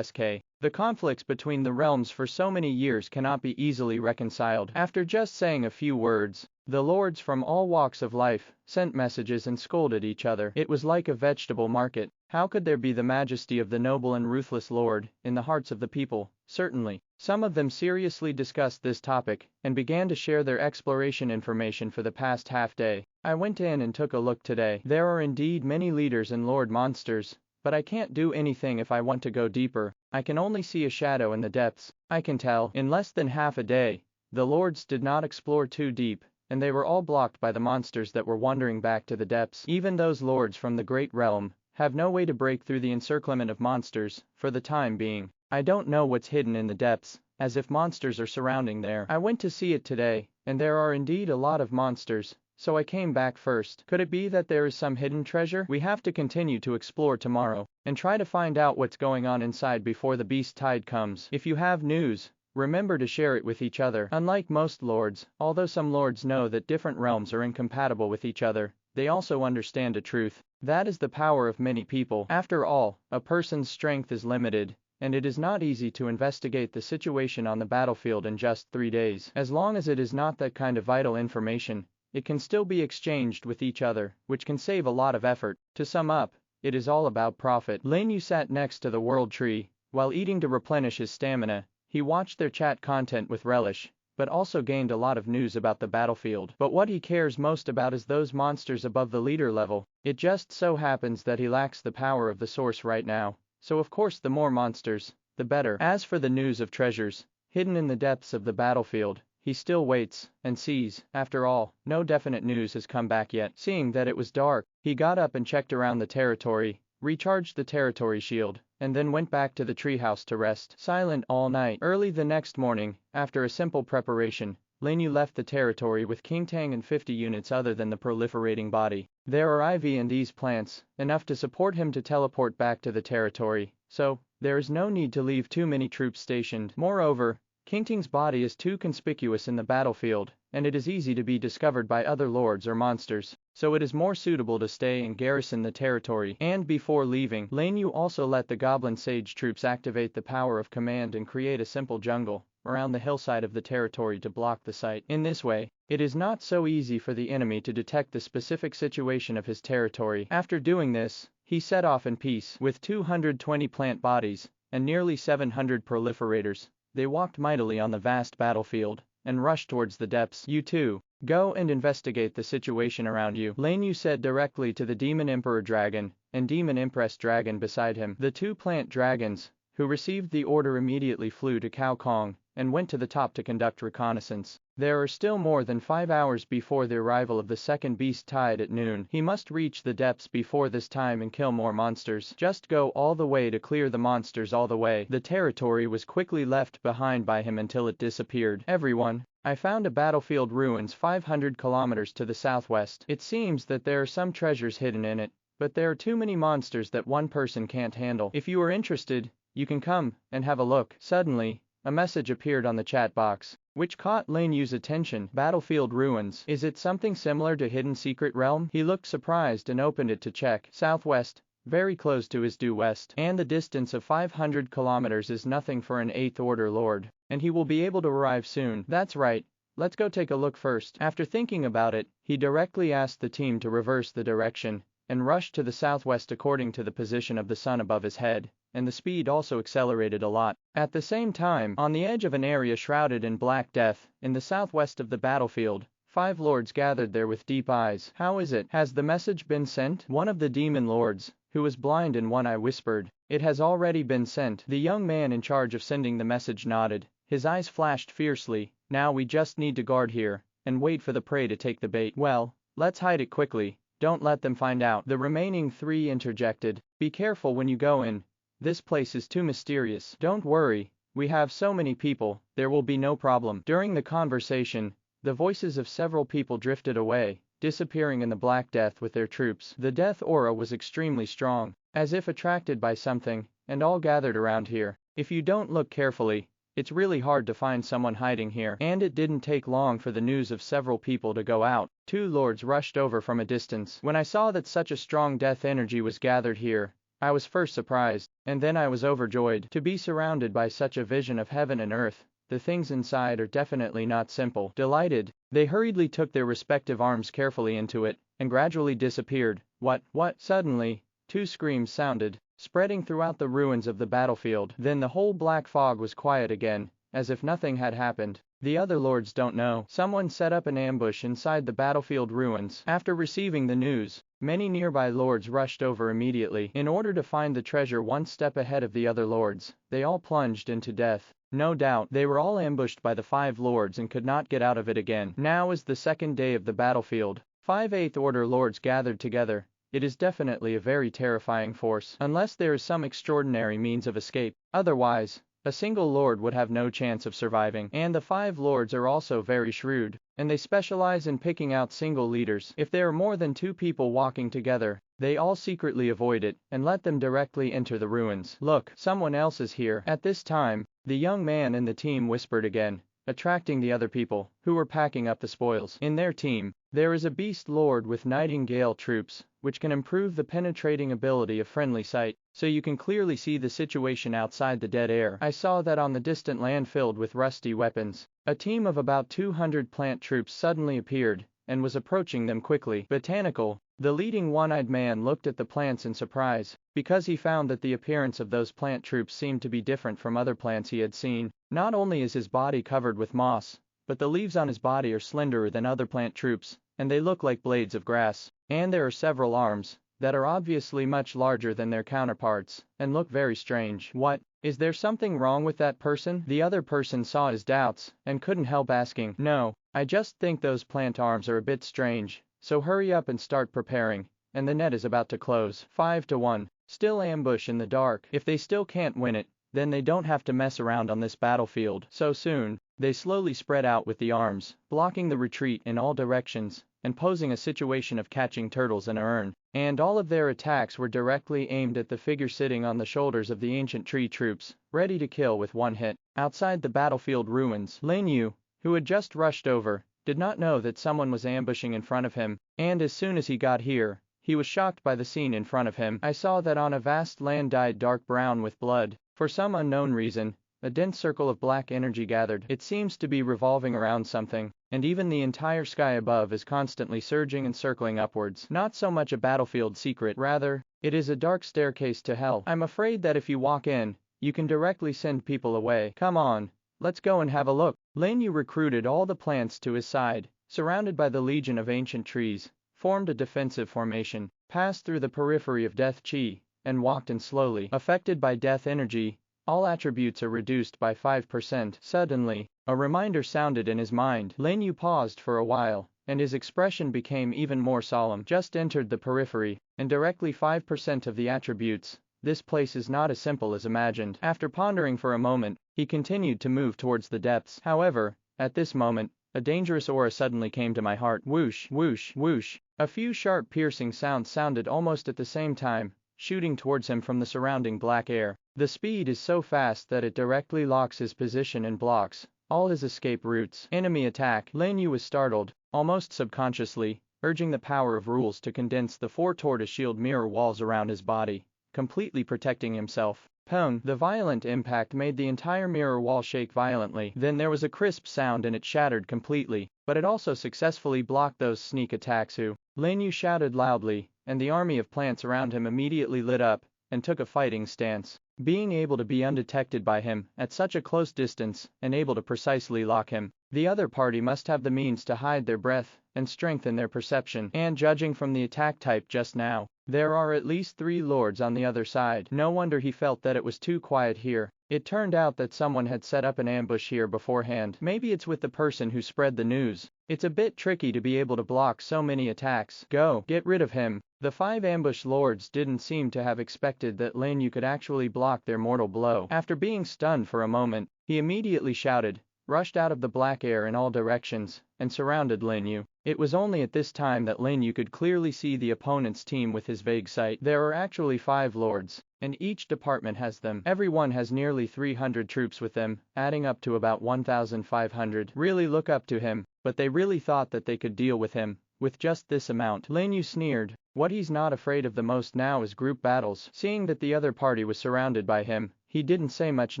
The conflicts between the realms for so many years cannot be easily reconciled. After just saying a few words, the lords from all walks of life sent messages and scolded each other. It was like a vegetable market. How could there be the majesty of the noble and ruthless lord in the hearts of the people? Certainly. Some of them seriously discussed this topic and began to share their exploration information for the past half day. I went in and took a look today. There are indeed many leaders and lord monsters, but I can't do anything if I want to go deeper. I can only see a shadow in the depths. I can tell. In less than half a day, the lords did not explore too deep, and they were all blocked by the monsters that were wandering back to the depths. Even those lords from the great realm have no way to break through the encirclement of monsters, for the time being. I don't know what's hidden in the depths, as if monsters are surrounding there. I went to see it today, and there are indeed a lot of monsters, so I came back first. Could it be that there is some hidden treasure? We have to continue to explore tomorrow, and try to find out what's going on inside before the beast tide comes. If you have news, remember to share it with each other. Unlike most lords, although some lords know that different realms are incompatible with each other, they also understand a truth. That is the power of many people. After all, a person's strength is limited, and it is not easy to investigate the situation on the battlefield in just 3 days. As long as it is not that kind of vital information, it can still be exchanged with each other, which can save a lot of effort. To sum up, it is all about profit. Lin Yu sat next to the world tree, while eating to replenish his stamina. He watched their chat content with relish, but also gained a lot of news about the battlefield. But what he cares most about is those monsters above the leader level. It just so happens that he lacks the power of the source right now, so of course the more monsters, the better. As for the news of treasures hidden in the depths of the battlefield, he still waits and sees. After all, no definite news has come back yet. Seeing that it was dark, he got up and checked around the territory, recharged the territory shield, and then went back to the treehouse to rest. Silent all night. Early the next morning, after a simple preparation, Lin Yu left the territory with King Tang and 50 units other than the proliferating body. There are ivy and these plants, enough to support him to teleport back to the territory, so there is no need to leave too many troops stationed. Moreover, King Tang's body is too conspicuous in the battlefield, and it is easy to be discovered by other lords or monsters, so it is more suitable to stay and garrison the territory. And before leaving, Lin Yu also let the goblin sage troops activate the power of command and create a simple jungle around the hillside of the territory to block the sight. In this way, it is not so easy for the enemy to detect the specific situation of his territory. After doing this, he set off in peace. With 220 plant bodies and nearly 700 proliferators, they walked mightily on the vast battlefield and rushed towards the depths. You too, go and investigate the situation around you, Lin Yu said directly to the Demon Emperor Dragon and Demon Empress Dragon beside him. The two plant dragons, who received the order, immediately flew to Cao Kong and went to the top to conduct reconnaissance. There are still more than 5 hours before the arrival of the second beast tide at noon. He must reach the depths before this time and kill more monsters. Just go all the way to clear the monsters all the way. The territory was quickly left behind by him until it disappeared. Everyone, I found a battlefield ruins 500 kilometers to the southwest. It seems that there are some treasures hidden in it, but there are too many monsters that one person can't handle. If you are interested, you can come and have a look. Suddenly, a message appeared on the chat box, which caught Lin Yu's attention. Battlefield ruins. Is it something similar to Hidden Secret Realm? He looked surprised and opened it to check. Southwest, very close to his due west, and the distance of 500 kilometers is nothing for an 8th Order Lord, and he will be able to arrive soon. That's right. Let's go take a look first. After thinking about it, he directly asked the team to reverse the direction and rush to the southwest according to the position of the sun above his head, and the speed also accelerated a lot. At the same time, on the edge of an area shrouded in black death, in the southwest of the battlefield, 5 lords gathered there with deep eyes. How is it? Has the message been sent? One of the demon lords, who was blind in one eye, whispered. It has already been sent. The young man in charge of sending the message nodded. His eyes flashed fiercely. Now we just need to guard here and wait for the prey to take the bait. Well, let's hide it quickly. Don't let them find out. The remaining 3 interjected. Be careful when you go in. This place is too mysterious. Don't worry. We have so many people, there will be no problem. During the conversation, the voices of several people drifted away, disappearing in the Black Death with their troops. The death aura was extremely strong, as if attracted by something, and all gathered around here. If you don't look carefully, it's really hard to find someone hiding here. And it didn't take long for the news of several people to go out. 2 lords rushed over from a distance. When I saw that such a strong death energy was gathered here, I was first surprised, and then I was overjoyed. To be surrounded by such a vision of heaven and earth, the things inside are definitely not simple. Delighted, they hurriedly took their respective arms carefully into it, and gradually disappeared. What? Suddenly, 2 screams sounded, spreading throughout the ruins of the battlefield. Then the whole black fog was quiet again, as if nothing had happened. The other lords don't know. Someone set up an ambush inside the battlefield ruins. After receiving the news, many nearby lords rushed over immediately. In order to find the treasure one step ahead of the other lords, they all plunged into death. No doubt, they were all ambushed by the 5 lords and could not get out of it again. Now is the second day of the battlefield. 5 8th Order lords gathered together. It is definitely a very terrifying force, unless there is some extraordinary means of escape. Otherwise, a single lord would have no chance of surviving. And the 5 lords are also very shrewd, and they specialize in picking out single leaders. If there are more than 2 people walking together, they all secretly avoid it and let them directly enter the ruins. Look, someone else is here. At this time, the young man in the team whispered again, attracting the other people, who were packing up the spoils. In their team, there is a beast lord with nightingale troops, which can improve the penetrating ability of friendly sight, so you can clearly see the situation outside the dead air. I saw that on the distant land filled with rusty weapons, a team of about 200 plant troops suddenly appeared, and was approaching them quickly. Botanical, the leading one-eyed man looked at the plants in surprise, because he found that the appearance of those plant troops seemed to be different from other plants he had seen. Not only is his body covered with moss, but the leaves on his body are slenderer than other plant troops, and they look like blades of grass. And there are several arms that are obviously much larger than their counterparts, and look very strange. What? Is there something wrong with that person? The other person saw his doubts, and couldn't help asking. No, I just think those plant arms are a bit strange, so hurry up and start preparing, and the net is about to close. 5 to 1. Still ambush in the dark. If they still can't win it, then they don't have to mess around on this battlefield so soon. They slowly spread out with the arms, blocking the retreat in all directions, and posing a situation of catching turtles in a urn. And all of their attacks were directly aimed at the figure sitting on the shoulders of the ancient tree troops, ready to kill with one hit. Outside the battlefield ruins, Lin You, who had just rushed over, did not know that someone was ambushing in front of him, and as soon as he got here, he was shocked by the scene in front of him. I saw that on a vast land dyed dark brown with blood. For some unknown reason, a dense circle of black energy gathered. It seems to be revolving around something, and even the entire sky above is constantly surging and circling upwards. Not so much a battlefield secret, rather, it is a dark staircase to hell. I'm afraid that if you walk in, you can directly send people away. Come on, let's go and have a look. Lin Yu recruited all the plants to his side, surrounded by the legion of ancient trees, formed a defensive formation, passed through the periphery of Death Chi, and walked in slowly. Affected by death energy, all attributes are reduced by 5%. Suddenly, a reminder sounded in his mind. Lin You paused for a while, and his expression became even more solemn. Just entered the periphery, and directly 5% of the attributes. This place is not as simple as imagined. After pondering for a moment, he continued to move towards the depths. However, at this moment, a dangerous aura suddenly came to my heart. Whoosh, whoosh, whoosh. A few sharp piercing sounds sounded almost at the same time, shooting towards him from the surrounding black air. The speed is so fast that it directly locks his position and blocks all his escape routes. Enemy attack. Lin Yu was startled, almost subconsciously, urging the power of rules to condense the 4 tortoise shield mirror walls around his body, completely protecting himself. Pong! The violent impact made the entire mirror wall shake violently. Then there was a crisp sound and it shattered completely, but it also successfully blocked those sneak attacks. Lin Yu shouted loudly, and the army of plants around him immediately lit up and took a fighting stance. Being able to be undetected by him at such a close distance and able to precisely lock him, the other party must have the means to hide their breath and strengthen their perception. And judging from the attack type just now, there are at least 3 lords on the other side. No wonder he felt that it was too quiet here. It turned out that someone had set up an ambush here beforehand. Maybe it's with the person who spread the news. It's a bit tricky to be able to block so many attacks. Go, get rid of him. The 5 ambush lords didn't seem to have expected that Lin Yu could actually block their mortal blow. After being stunned for a moment, he immediately shouted, rushed out of the black air in all directions, and surrounded Lin Yu. It was only at this time that Lin Yu could clearly see the opponent's team with his vague sight. There are actually 5 lords, and each department has them. Everyone has nearly 300 troops with them, adding up to about 1,500. Really look up to him, but they really thought that they could deal with him with just this amount. Lin Yu sneered. What he's not afraid of the most now is group battles. Seeing that the other party was surrounded by him, he didn't say much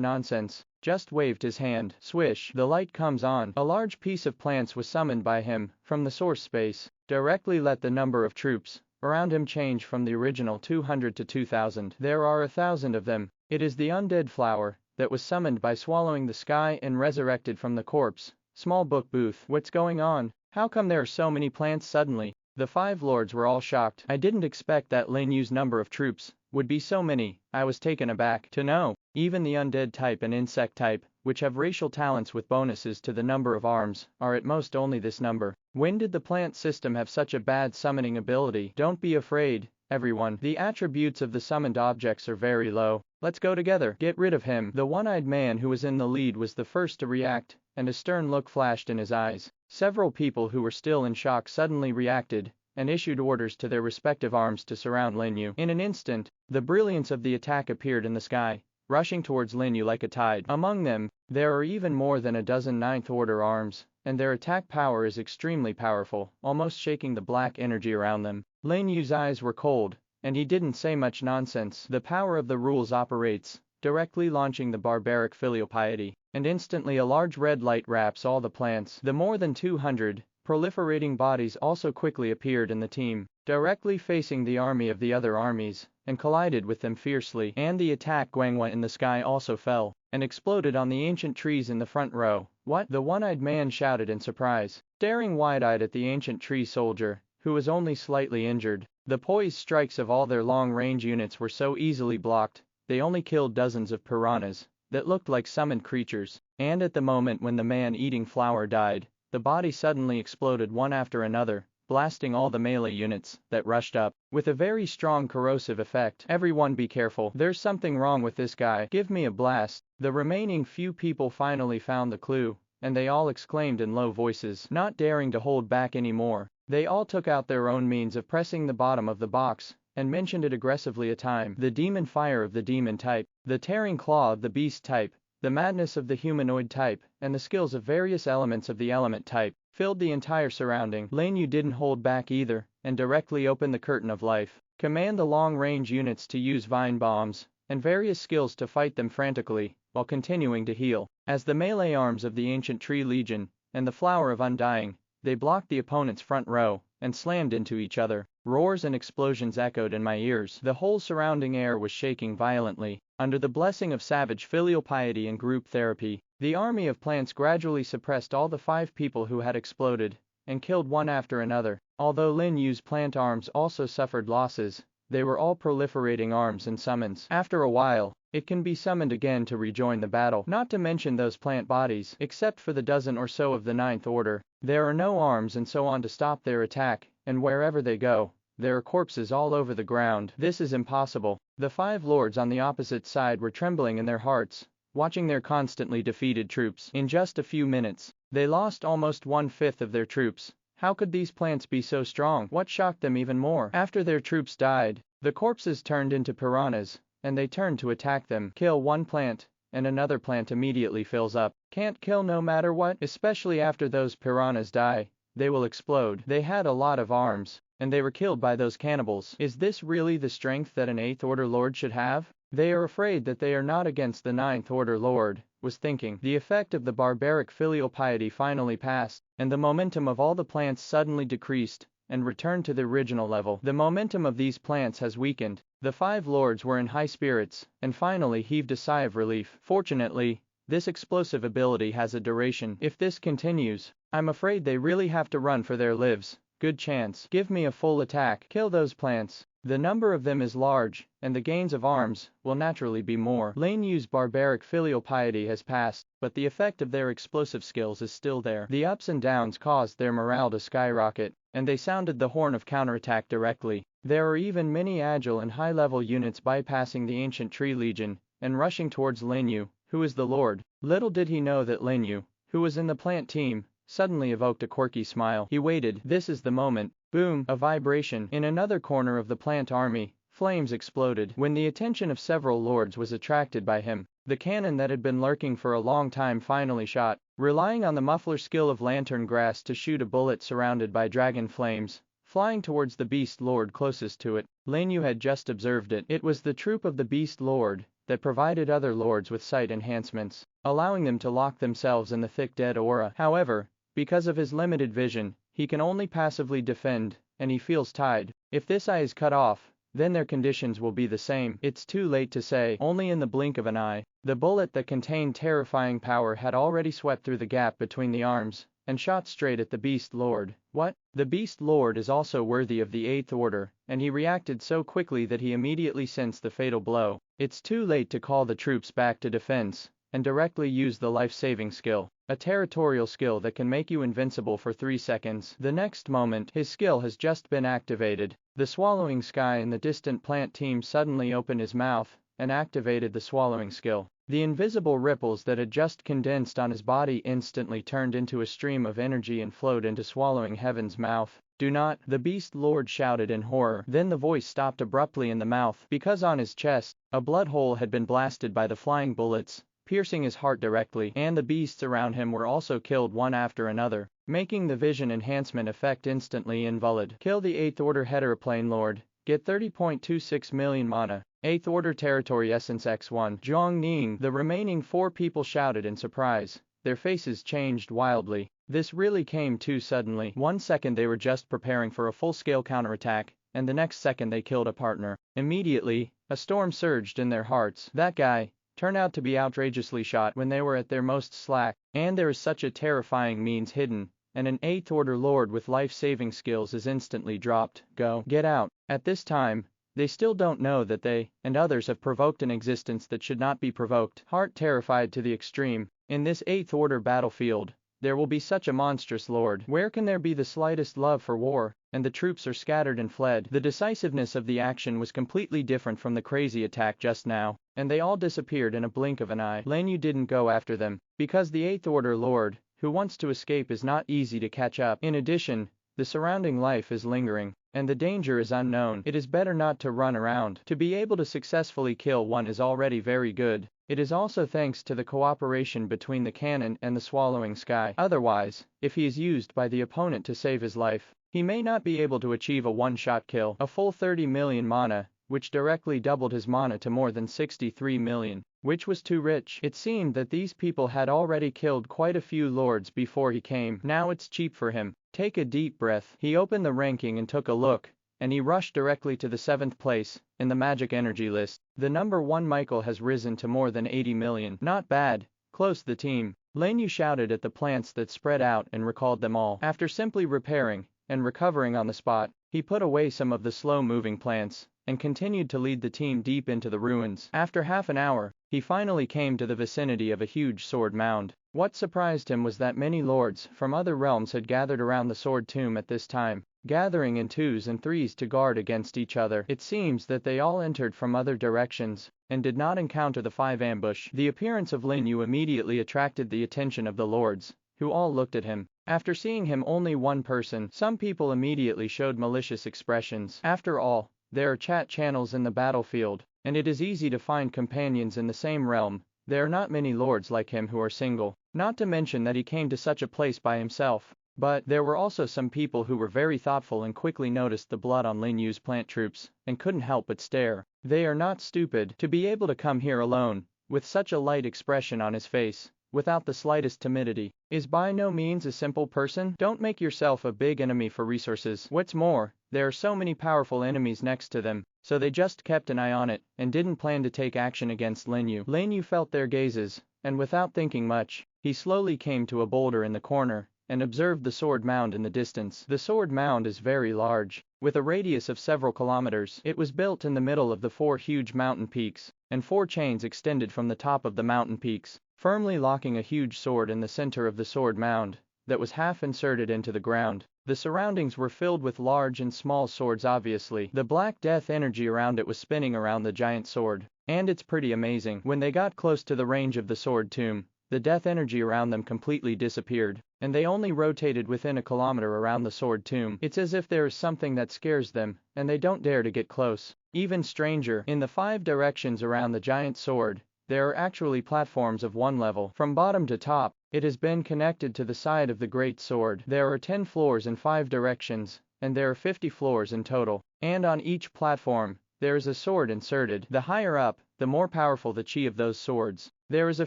nonsense, just waved his hand. Swish, the light comes on. A large piece of plants was summoned by him from the source space. Directly let the number of troops around him change from the original 200 to 2,000. There are 1,000 of them. It is the undead flower that was summoned by swallowing the sky and resurrected from the corpse. Small book booth. What's going on? How come there are so many plants suddenly? The 5 lords were all shocked. I didn't expect that Lin Yu's number of troops would be so many. I was taken aback to know even the undead type and insect type, which have racial talents with bonuses to the number of arms, are at most only this number. When did the plant system have such a bad summoning ability? Don't be afraid, everyone. The attributes of the summoned objects are very low. Let's go together. Get rid of him. The one-eyed man who was in the lead was the first to react, and a stern look flashed in his eyes. Several people who were still in shock suddenly reacted and issued orders to their respective arms to surround Lin Yu. In an instant, the brilliance of the attack appeared in the sky, rushing towards Lin Yu like a tide. Among them, there are even more than a dozen 9th order arms, and their attack power is extremely powerful, almost shaking the black energy around them. Lin Yu's eyes were cold, and he didn't say much nonsense. The power of the rules operates, directly launching the barbaric filial piety, and instantly a large red light wraps all the plants. The more than 200 proliferating bodies also quickly appeared in the team, directly facing the army of the other armies, and collided with them fiercely. And the attack Guangwa in the sky also fell, and exploded on the ancient trees in the front row. What? The one-eyed man shouted in surprise, staring wide-eyed at the ancient tree soldier, who was only slightly injured. The poised strikes of all their long-range units were so easily blocked, they only killed dozens of piranhas that looked like summoned creatures. And at the moment when the man-eating flower died, the body suddenly exploded one after another, blasting all the melee units that rushed up, with a very strong corrosive effect. Everyone be careful. There's something wrong with this guy. Give me a blast. The remaining few people finally found the clue, and they all exclaimed in low voices, not daring to hold back anymore. They all took out their own means of pressing the bottom of the box, and mentioned it aggressively a time. The demon fire of the demon type, the tearing claw of the beast type, the madness of the humanoid type, and the skills of various elements of the element type, filled the entire surrounding. Lin Yu didn't hold back either, and directly opened the curtain of life. Command the long-range units to use vine bombs, and various skills to fight them frantically, while continuing to heal. As the melee arms of the ancient tree legion, and the flower of undying, they blocked the opponent's front row, and slammed into each other. Roars and explosions echoed in my ears. The whole surrounding air was shaking violently. Under the blessing of savage filial piety and group therapy, the army of plants gradually suppressed all the 5 people who had exploded, and killed one after another. Although Lin Yu's plant arms also suffered losses, they were all proliferating arms and summons. After a while, it can be summoned again to rejoin the battle. Not to mention those plant bodies, except for the dozen or so of the ninth order. There are no arms and so on to stop their attack, and wherever they go, there are corpses all over the ground. This is impossible. The 5 lords on the opposite side were trembling in their hearts, watching their constantly defeated troops. In just a few minutes, they lost almost 1/5 of their troops. How could these plants be so strong? What shocked them even more? After their troops died, the corpses turned into piranhas, and they turned to attack them. Kill one plant, and another plant immediately fills up. Can't kill no matter what, especially after those piranhas die. They will explode. They had a lot of arms, and they were killed by those cannibals. Is this really the strength that an 8th order lord should have? They are afraid that they are not against the 9th order lord, was thinking. The effect of the barbaric filial piety finally passed, and the momentum of all the plants suddenly decreased, and returned to the original level. The momentum of these plants has weakened. The 5 lords were in high spirits, and finally heaved a sigh of relief. Fortunately, this explosive ability has a duration. If this continues, I'm afraid they really have to run for their lives. Good chance. Give me a full attack. Kill those plants. The number of them is large, and the gains of arms will naturally be more. Lin Yu's barbaric filial piety has passed, but the effect of their explosive skills is still there. The ups and downs caused their morale to skyrocket, and they sounded the horn of counterattack directly. There are even many agile and high-level units bypassing the ancient tree legion, and rushing towards Lin You, who is the lord. Little did he know that Lin You, who was in the plant team, suddenly evoked a quirky smile. He waited. This is the moment. Boom! A vibration. In another corner of the plant army, flames exploded. When the attention of several lords was attracted by him, the cannon that had been lurking for a long time finally shot, relying on the muffler skill of lantern grass to shoot a bullet surrounded by dragon flames, flying towards the beast lord closest to it. Lin You had just observed it. It was the troop of the beast lord that provided other lords with sight enhancements, allowing them to lock themselves in the thick dead aura. However, because of his limited vision, he can only passively defend, and he feels tied. If this eye is cut off, then their conditions will be the same. It's too late to say. Only in the blink of an eye, the bullet that contained terrifying power had already swept through the gap between the arms, and shot straight at the Beast Lord. What? The Beast Lord is also worthy of the 8th order, and he reacted so quickly that he immediately sensed the fatal blow. It's too late to call the troops back to defense, and directly use the life-saving skill, a territorial skill that can make you invincible for 3 seconds. The next moment, his skill has just been activated. The swallowing sky in the distant plant team suddenly opened his mouth, and activated the swallowing skill. The invisible ripples that had just condensed on his body instantly turned into a stream of energy and flowed into swallowing heaven's mouth. Do not, the Beast Lord shouted in horror. Then the voice stopped abruptly in the mouth, because on his chest, a blood hole had been blasted by the flying bullets, piercing his heart directly, and the beasts around him were also killed one after another, making the vision enhancement effect instantly invalid. Kill the 8th order heteroplane lord. Get 30.26 million mana. 8th order territory essence x1. Zhong Ning. The remaining 4 people shouted in surprise. Their faces changed wildly. This really came too suddenly. 1 second they were just preparing for a full-scale counterattack, and the next second they killed a partner. Immediately, a storm surged in their hearts. That guy turned out to be outrageously shot when they were at their most slack, and there is such a terrifying means hidden, and an 8th order lord with life-saving skills is instantly dropped. Go. Get out. At this time, they still don't know that they and others have provoked an existence that should not be provoked. Heart terrified to the extreme, in this 8th order battlefield, there will be such a monstrous lord. Where can there be the slightest love for war? And the troops are scattered and fled. The decisiveness of the action was completely different from the crazy attack just now, and they all disappeared in a blink of an eye. Lin You didn't go after them, because the 8th order lord, who wants to escape, is not easy to catch up. In addition, the surrounding life is lingering, and the danger is unknown. It is better not to run around. To be able to successfully kill one is already very good. It is also thanks to the cooperation between the cannon and the swallowing sky. Otherwise, if he is used by the opponent to save his life, he may not be able to achieve a one-shot kill. A full 30 million mana, which directly doubled his mana to more than 63 million, which was too rich. It seemed that these people had already killed quite a few lords before he came. Now it's cheap for him. Take a deep breath. He opened the ranking and took a look, and he rushed directly to the 7th place in the magic energy list. The number 1 Michael has risen to more than 80 million. Not bad. Close the team. Lin You shouted at the plants that spread out and recalled them all. After simply repairing and recovering on the spot, He put away some of the slow-moving plants and continued to lead the team deep into the ruins. After half an hour, he finally came to the vicinity of a huge sword mound. What surprised him was that many lords from other realms had gathered around the sword tomb at this time, gathering in twos and threes to guard against each other. It seems that they all entered from other directions and did not encounter the five ambush. The appearance of Lin You immediately attracted the attention of the lords, who all looked at him. After seeing him only one person, some people immediately showed malicious expressions. After all, there are chat channels in the battlefield, and it is easy to find companions in the same realm. There are not many lords like him who are single, not to mention that he came to such a place by himself. But there were also some people who were very thoughtful and quickly noticed the blood on Lin Yu's plant troops, and couldn't help but stare. They are not stupid to be able to come here alone, with such a light expression on his face, without the slightest timidity. Is by no means a simple person. Don't make yourself a big enemy for resources. What's more, there are so many powerful enemies next to them, so they just kept an eye on it, and didn't plan to take action against Lin Yu. Lin Yu felt their gazes, and without thinking much, he slowly came to a boulder in the corner, and observed the sword mound in the distance. The sword mound is very large, with a radius of several kilometers. It was built in the middle of the 4 huge mountain peaks, and 4 chains extended from the top of the mountain peaks, firmly locking a huge sword in the center of the sword mound, that was half inserted into the ground. The surroundings were filled with large and small swords. Obviously, the black death energy around it was spinning around the giant sword, and it's pretty amazing. When they got close to the range of the sword tomb, the death energy around them completely disappeared, and they only rotated within a kilometer around the sword tomb. It's as if there is something that scares them, and they don't dare to get close. Even stranger, in the 5 directions around the giant sword, there are actually platforms of 1 level. From bottom to top, it has been connected to the side of the great sword. There are 10 floors in 5 directions, and there are 50 floors in total, and on each platform, there is a sword inserted. The higher up, the more powerful the chi of those swords. There is a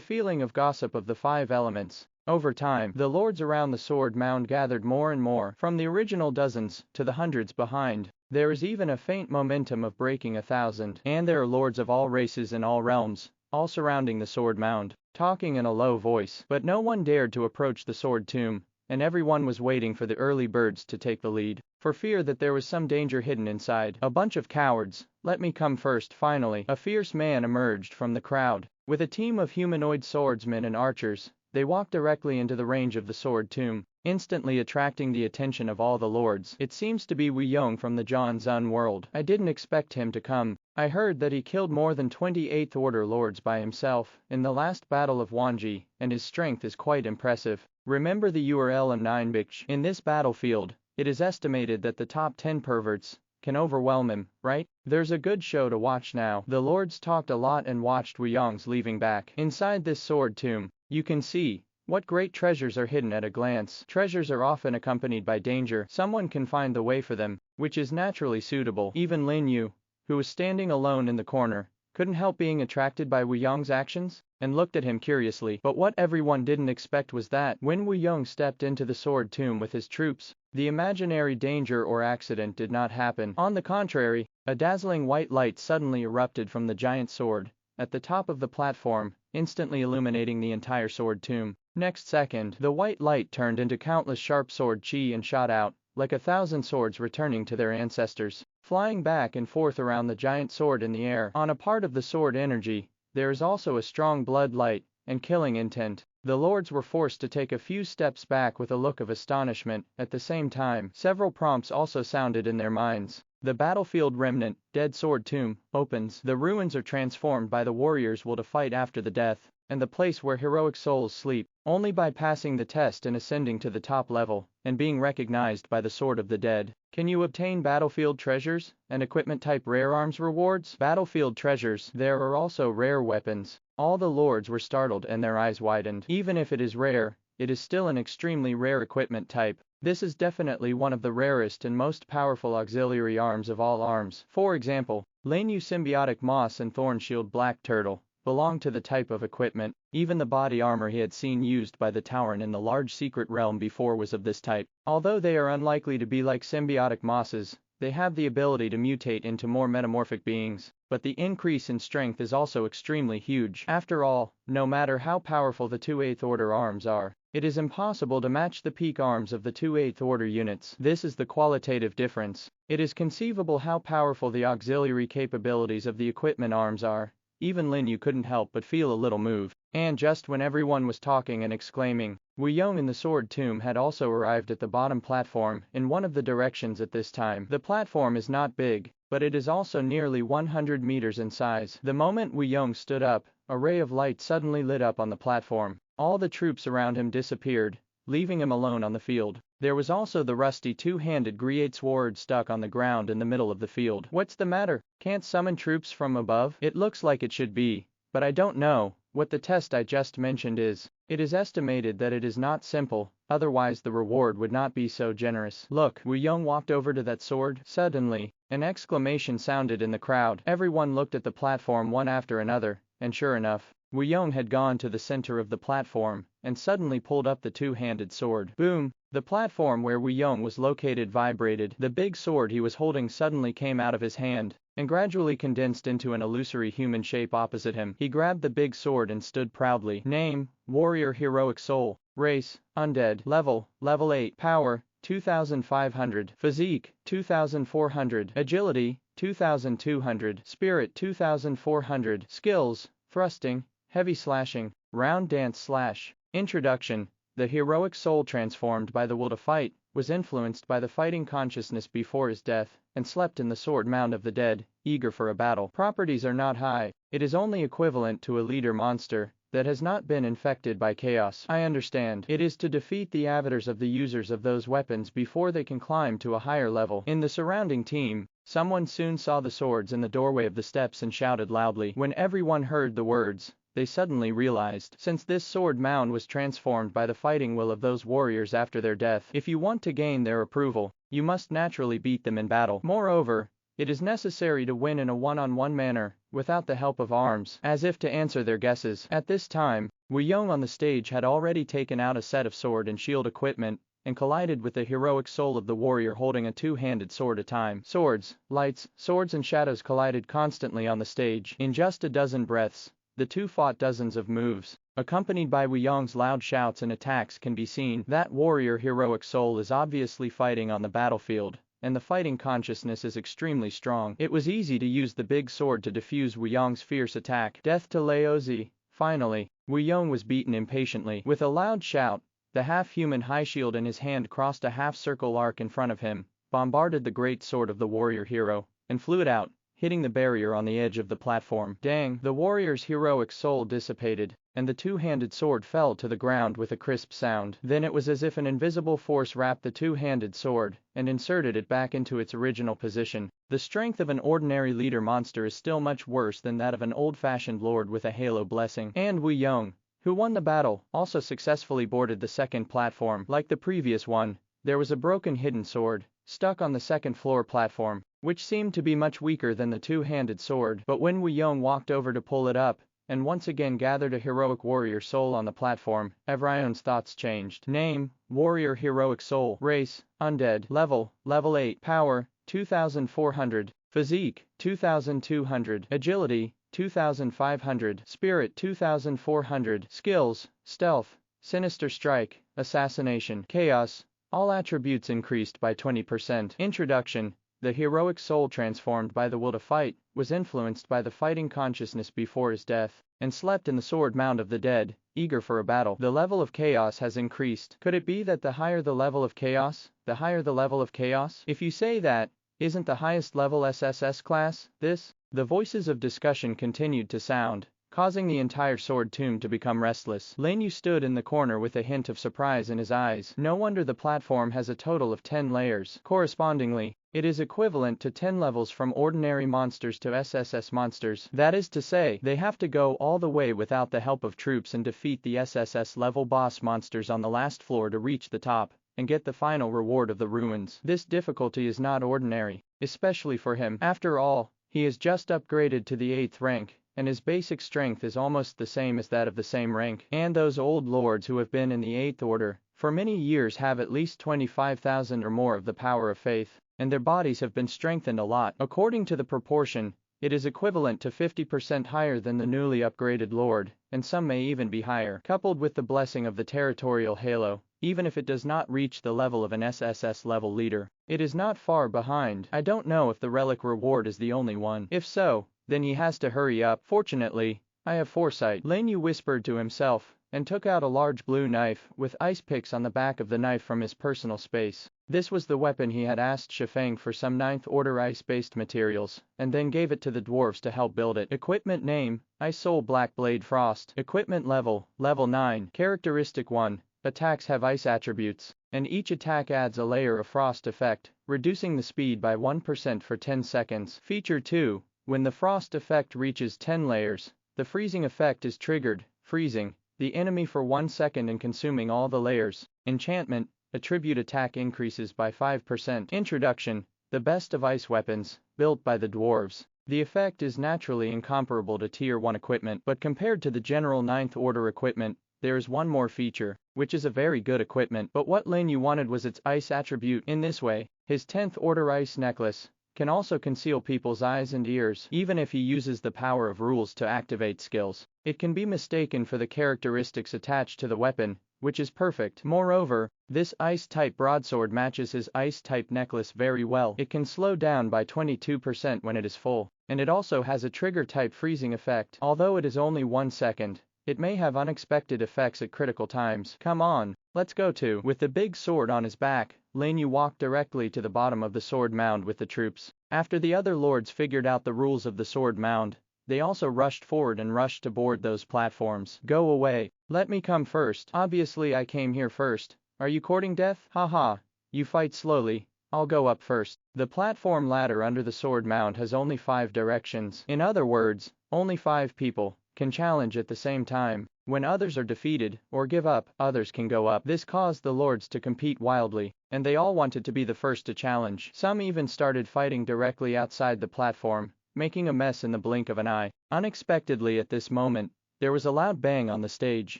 feeling of gossip of the 5 elements. Over time, the lords around the sword mound gathered more and more, from the original dozens to the hundreds behind. There is even a faint momentum of breaking 1,000, and there are lords of all races and all realms, all surrounding the sword mound, talking in a low voice. But no one dared to approach the sword tomb, and everyone was waiting for the early birds to take the lead, for fear that there was some danger hidden inside. A bunch of cowards, let me come first. Finally, a fierce man emerged from the crowd. With a team of humanoid swordsmen and archers, they walked directly into the range of the sword tomb, instantly attracting the attention of all the lords. It seems to be Wu Yong from the John Zun world. I didn't expect him to come. I heard that he killed more than 28th Order lords by himself in the last battle of Wanji, and his strength is quite impressive. Remember the URL M9 bitch. In this battlefield, it is estimated that the top 10 perverts can overwhelm him, right? There's a good show to watch now. The lords talked a lot and watched Wu Yong's leaving back. Inside this sword tomb, you can see what great treasures are hidden at a glance. Treasures are often accompanied by danger. Someone can find the way for them, which is naturally suitable. Even Lin You, who was standing alone in the corner, couldn't help being attracted by Wu Yong's actions, and looked at him curiously. But what everyone didn't expect was that, when Wu Yong stepped into the sword tomb with his troops, the imaginary danger or accident did not happen. On the contrary, a dazzling white light suddenly erupted from the giant sword, at the top of the platform, instantly illuminating the entire sword tomb. Next second, the white light turned into countless sharp sword chi and shot out, like 1,000 swords returning to their ancestors, flying back and forth around the giant sword in the air. On a part of the sword energy, there is also a strong blood light and killing intent. The lords were forced to take a few steps back with a look of astonishment. At the same time, several prompts also sounded in their minds. The battlefield remnant, dead sword tomb, opens. The ruins are transformed by the warriors will to fight after the death, and the place where heroic souls sleep, only by passing the test and ascending to the top level, and being recognized by the sword of the dead, can you obtain battlefield treasures and equipment type rare arms rewards. Battlefield treasures. There are also rare weapons. All the lords were startled and their eyes widened. Even if it is rare, it is still an extremely rare equipment type. This is definitely one of the rarest and most powerful auxiliary arms of all arms. For example, Lin You symbiotic moss and thorn shield black turtle belonged to the type of equipment. Even the body armor he had seen used by the Tauren in the large secret realm before was of this type. Although they are unlikely to be like symbiotic mosses, they have the ability to mutate into more metamorphic beings, but the increase in strength is also extremely huge. After all, no matter how powerful the two 8th order arms are, it is impossible to match the peak arms of the two 8th order units. This is the qualitative difference. It is conceivable how powerful the auxiliary capabilities of the equipment arms are. Even Lin You couldn't help but feel a little moved. And just when everyone was talking and exclaiming, Wu Yong in the sword tomb had also arrived at the bottom platform in one of the directions at this time. The platform is not big, but it is also nearly 100 meters in size. The moment Wu Yong stood up, a ray of light suddenly lit up on the platform. All the troops around him disappeared, leaving him alone on the field. There was also the rusty two-handed great sword stuck on the ground in the middle of the field. What's the matter? Can't summon troops from above? It looks like it should be, but I don't know what the test I just mentioned is. It is estimated that it is not simple, otherwise the reward would not be so generous. Look, Wu Yong walked over to that sword. Suddenly, an exclamation sounded in the crowd. Everyone looked at the platform one after another, and sure enough, Wu Yong had gone to the center of the platform, and suddenly pulled up the two-handed sword. Boom! The platform where Wu Yong was located vibrated. The big sword he was holding suddenly came out of his hand, and gradually condensed into an illusory human shape opposite him. He grabbed the big sword and stood proudly. Name, Warrior Heroic Soul. Race, Undead. Level 8. Power, 2500. Physique, 2400. Agility, 2200. Spirit, 2400. Skills, Thrusting, Heavy Slashing, Round Dance Slash. Introduction. The heroic soul transformed by the will to fight, was influenced by the fighting consciousness before his death, and slept in the sword mound of the dead, eager for a battle. Properties are not high. It is only equivalent to a leader monster that has not been infected by chaos. I understand. It is to defeat the avatars of the users of those weapons before they can climb to a higher level. In the surrounding team, someone soon saw the swords in the doorway of the steps and shouted loudly. When everyone heard the words, they suddenly realized, since this sword mound was transformed by the fighting will of those warriors after their death, if you want to gain their approval, you must naturally beat them in battle. Moreover, it is necessary to win in a one-on-one manner, without the help of arms. As if to answer their guesses, at this time, Wu Yong on the stage had already taken out a set of sword and shield equipment, and collided with the heroic soul of the warrior holding a two-handed sword at a time. Swords, lights, swords and shadows collided constantly on the stage. In just a dozen breaths, the two fought dozens of moves. Accompanied by Wu Yong's loud shouts and attacks can be seen that warrior heroic soul is obviously fighting on the battlefield, and the fighting consciousness is extremely strong. It was easy to use the big sword to defuse Wu Yong's fierce attack. Death to Laozi. Finally, Wu Yong was beaten impatiently. With a loud shout, the half-human high shield in his hand crossed a half-circle arc in front of him, bombarded the great sword of the warrior hero, and flew it out, hitting the barrier on the edge of the platform. Dang! The warrior's heroic soul dissipated, and the two-handed sword fell to the ground with a crisp sound. Then it was as if an invisible force wrapped the two-handed sword, and inserted it back into its original position. The strength of an ordinary leader monster is still much worse than that of an old-fashioned lord with a halo blessing. And Wu Yong, who won the battle, also successfully boarded the second platform. Like the previous one, there was a broken hidden sword, stuck on the second floor platform, which seemed to be much weaker than the two-handed sword. But when Wu Yong walked over to pull it up, and once again gathered a heroic warrior soul on the platform, Evrion's thoughts changed. Name, Warrior Heroic Soul. Race, Undead. Level 8. Power, 2400. Physique, 2200. Agility, 2500. Spirit, 2400. Skills, Stealth, Sinister Strike, Assassination, Chaos. All attributes increased by 20%. Introduction. The heroic soul transformed by the will to fight, was influenced by the fighting consciousness before his death, and slept in the sword mound of the dead, eager for a battle. The level of chaos has increased. Could it be that the higher the level of chaos, the higher the level of chaos? If you say that, isn't the highest level SSS class, this? The voices of discussion continued to sound, causing the entire sword tomb to become restless. Lin You stood in the corner with a hint of surprise in his eyes. No wonder the platform has a total of 10 layers. Correspondingly, it is equivalent to 10 levels from ordinary monsters to SSS monsters. That is to say, they have to go all the way without the help of troops and defeat the SSS level boss monsters on the last floor to reach the top, and get the final reward of the ruins. This difficulty is not ordinary, especially for him. After all, he is just upgraded to the 8th rank, and his basic strength is almost the same as that of the same rank. And those old lords who have been in the 8th order for many years have at least 25,000 or more of the power of faith. and their bodies have been strengthened a lot. According to the proportion, it is equivalent to 50% higher than the newly upgraded Lord, and some may even be higher. Coupled with the blessing of the territorial halo, even if it does not reach the level of an SSS level leader, it is not far behind. I don't know if the relic reward is the only one. If so, then he has to hurry up. Fortunately, I have foresight. Lin You whispered to himself, and took out a large blue knife, with ice picks on the back of the knife from his personal space. This was the weapon he had asked Shifeng for some 9th order ice-based materials, and then gave it to the dwarves to help build it. Equipment name, Ice Soul Black Blade Frost. Equipment level, level 9. Characteristic 1, attacks have ice attributes, and each attack adds a layer of frost effect, reducing the speed by 1% for 10 seconds. Feature 2, when the frost effect reaches 10 layers, the freezing effect is triggered, freezing the enemy for 1 second and consuming all the layers. Enchantment, attribute attack increases by 5%. Introduction, the best of ice weapons, built by the dwarves. The effect is naturally incomparable to tier 1 equipment, but compared to the general 9th order equipment, there is one more feature, which is a very good equipment. But what Lin You wanted was its ice attribute. In this way, his 10th order ice necklace can also conceal people's eyes and ears. Even if he uses the power of rules to activate skills, it can be mistaken for the characteristics attached to the weapon, which is perfect. Moreover, this ice-type broadsword matches his ice-type necklace very well. It can slow down by 22% when it is full, and it also has a trigger-type freezing effect. Although it is only 1 second, it may have unexpected effects at critical times. Come on, let's go to. With the big sword on his back, Lin You walked directly to the bottom of the sword mound with the troops. After the other lords figured out the rules of the sword mound, they also rushed forward and rushed to board those platforms. Go away. Let me come first. Obviously I came here first. Are you courting death? Haha. You fight slowly. I'll go up first. The platform ladder under the sword mound has only 5 directions. In other words, only 5 people can challenge at the same time. When others are defeated, or give up, others can go up. This caused the lords to compete wildly, and they all wanted to be the first to challenge. Some even started fighting directly outside the platform, making a mess in the blink of an eye. Unexpectedly at this moment, there was a loud bang on the stage.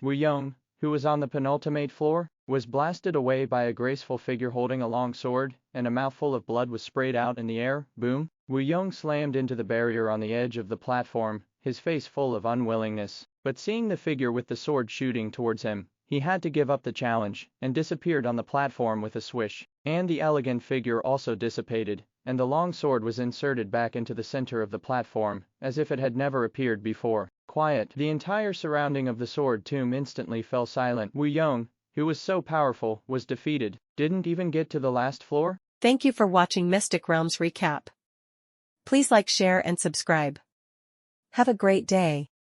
Wu Yong, who was on the penultimate floor, was blasted away by a graceful figure holding a long sword, and a mouthful of blood was sprayed out in the air. Boom! Wu Yong slammed into the barrier on the edge of the platform, his face full of unwillingness. But seeing the figure with the sword shooting towards him, he had to give up the challenge, and disappeared on the platform with a swish. And the elegant figure also dissipated, and the long sword was inserted back into the center of the platform, as if it had never appeared before. Quiet. The entire surrounding of the sword tomb instantly fell silent. Wu Yong, who was so powerful, was defeated. Didn't even get to the last floor? Thank you for watching Mystic Realms Recap. Please like, share and subscribe. Have a great day.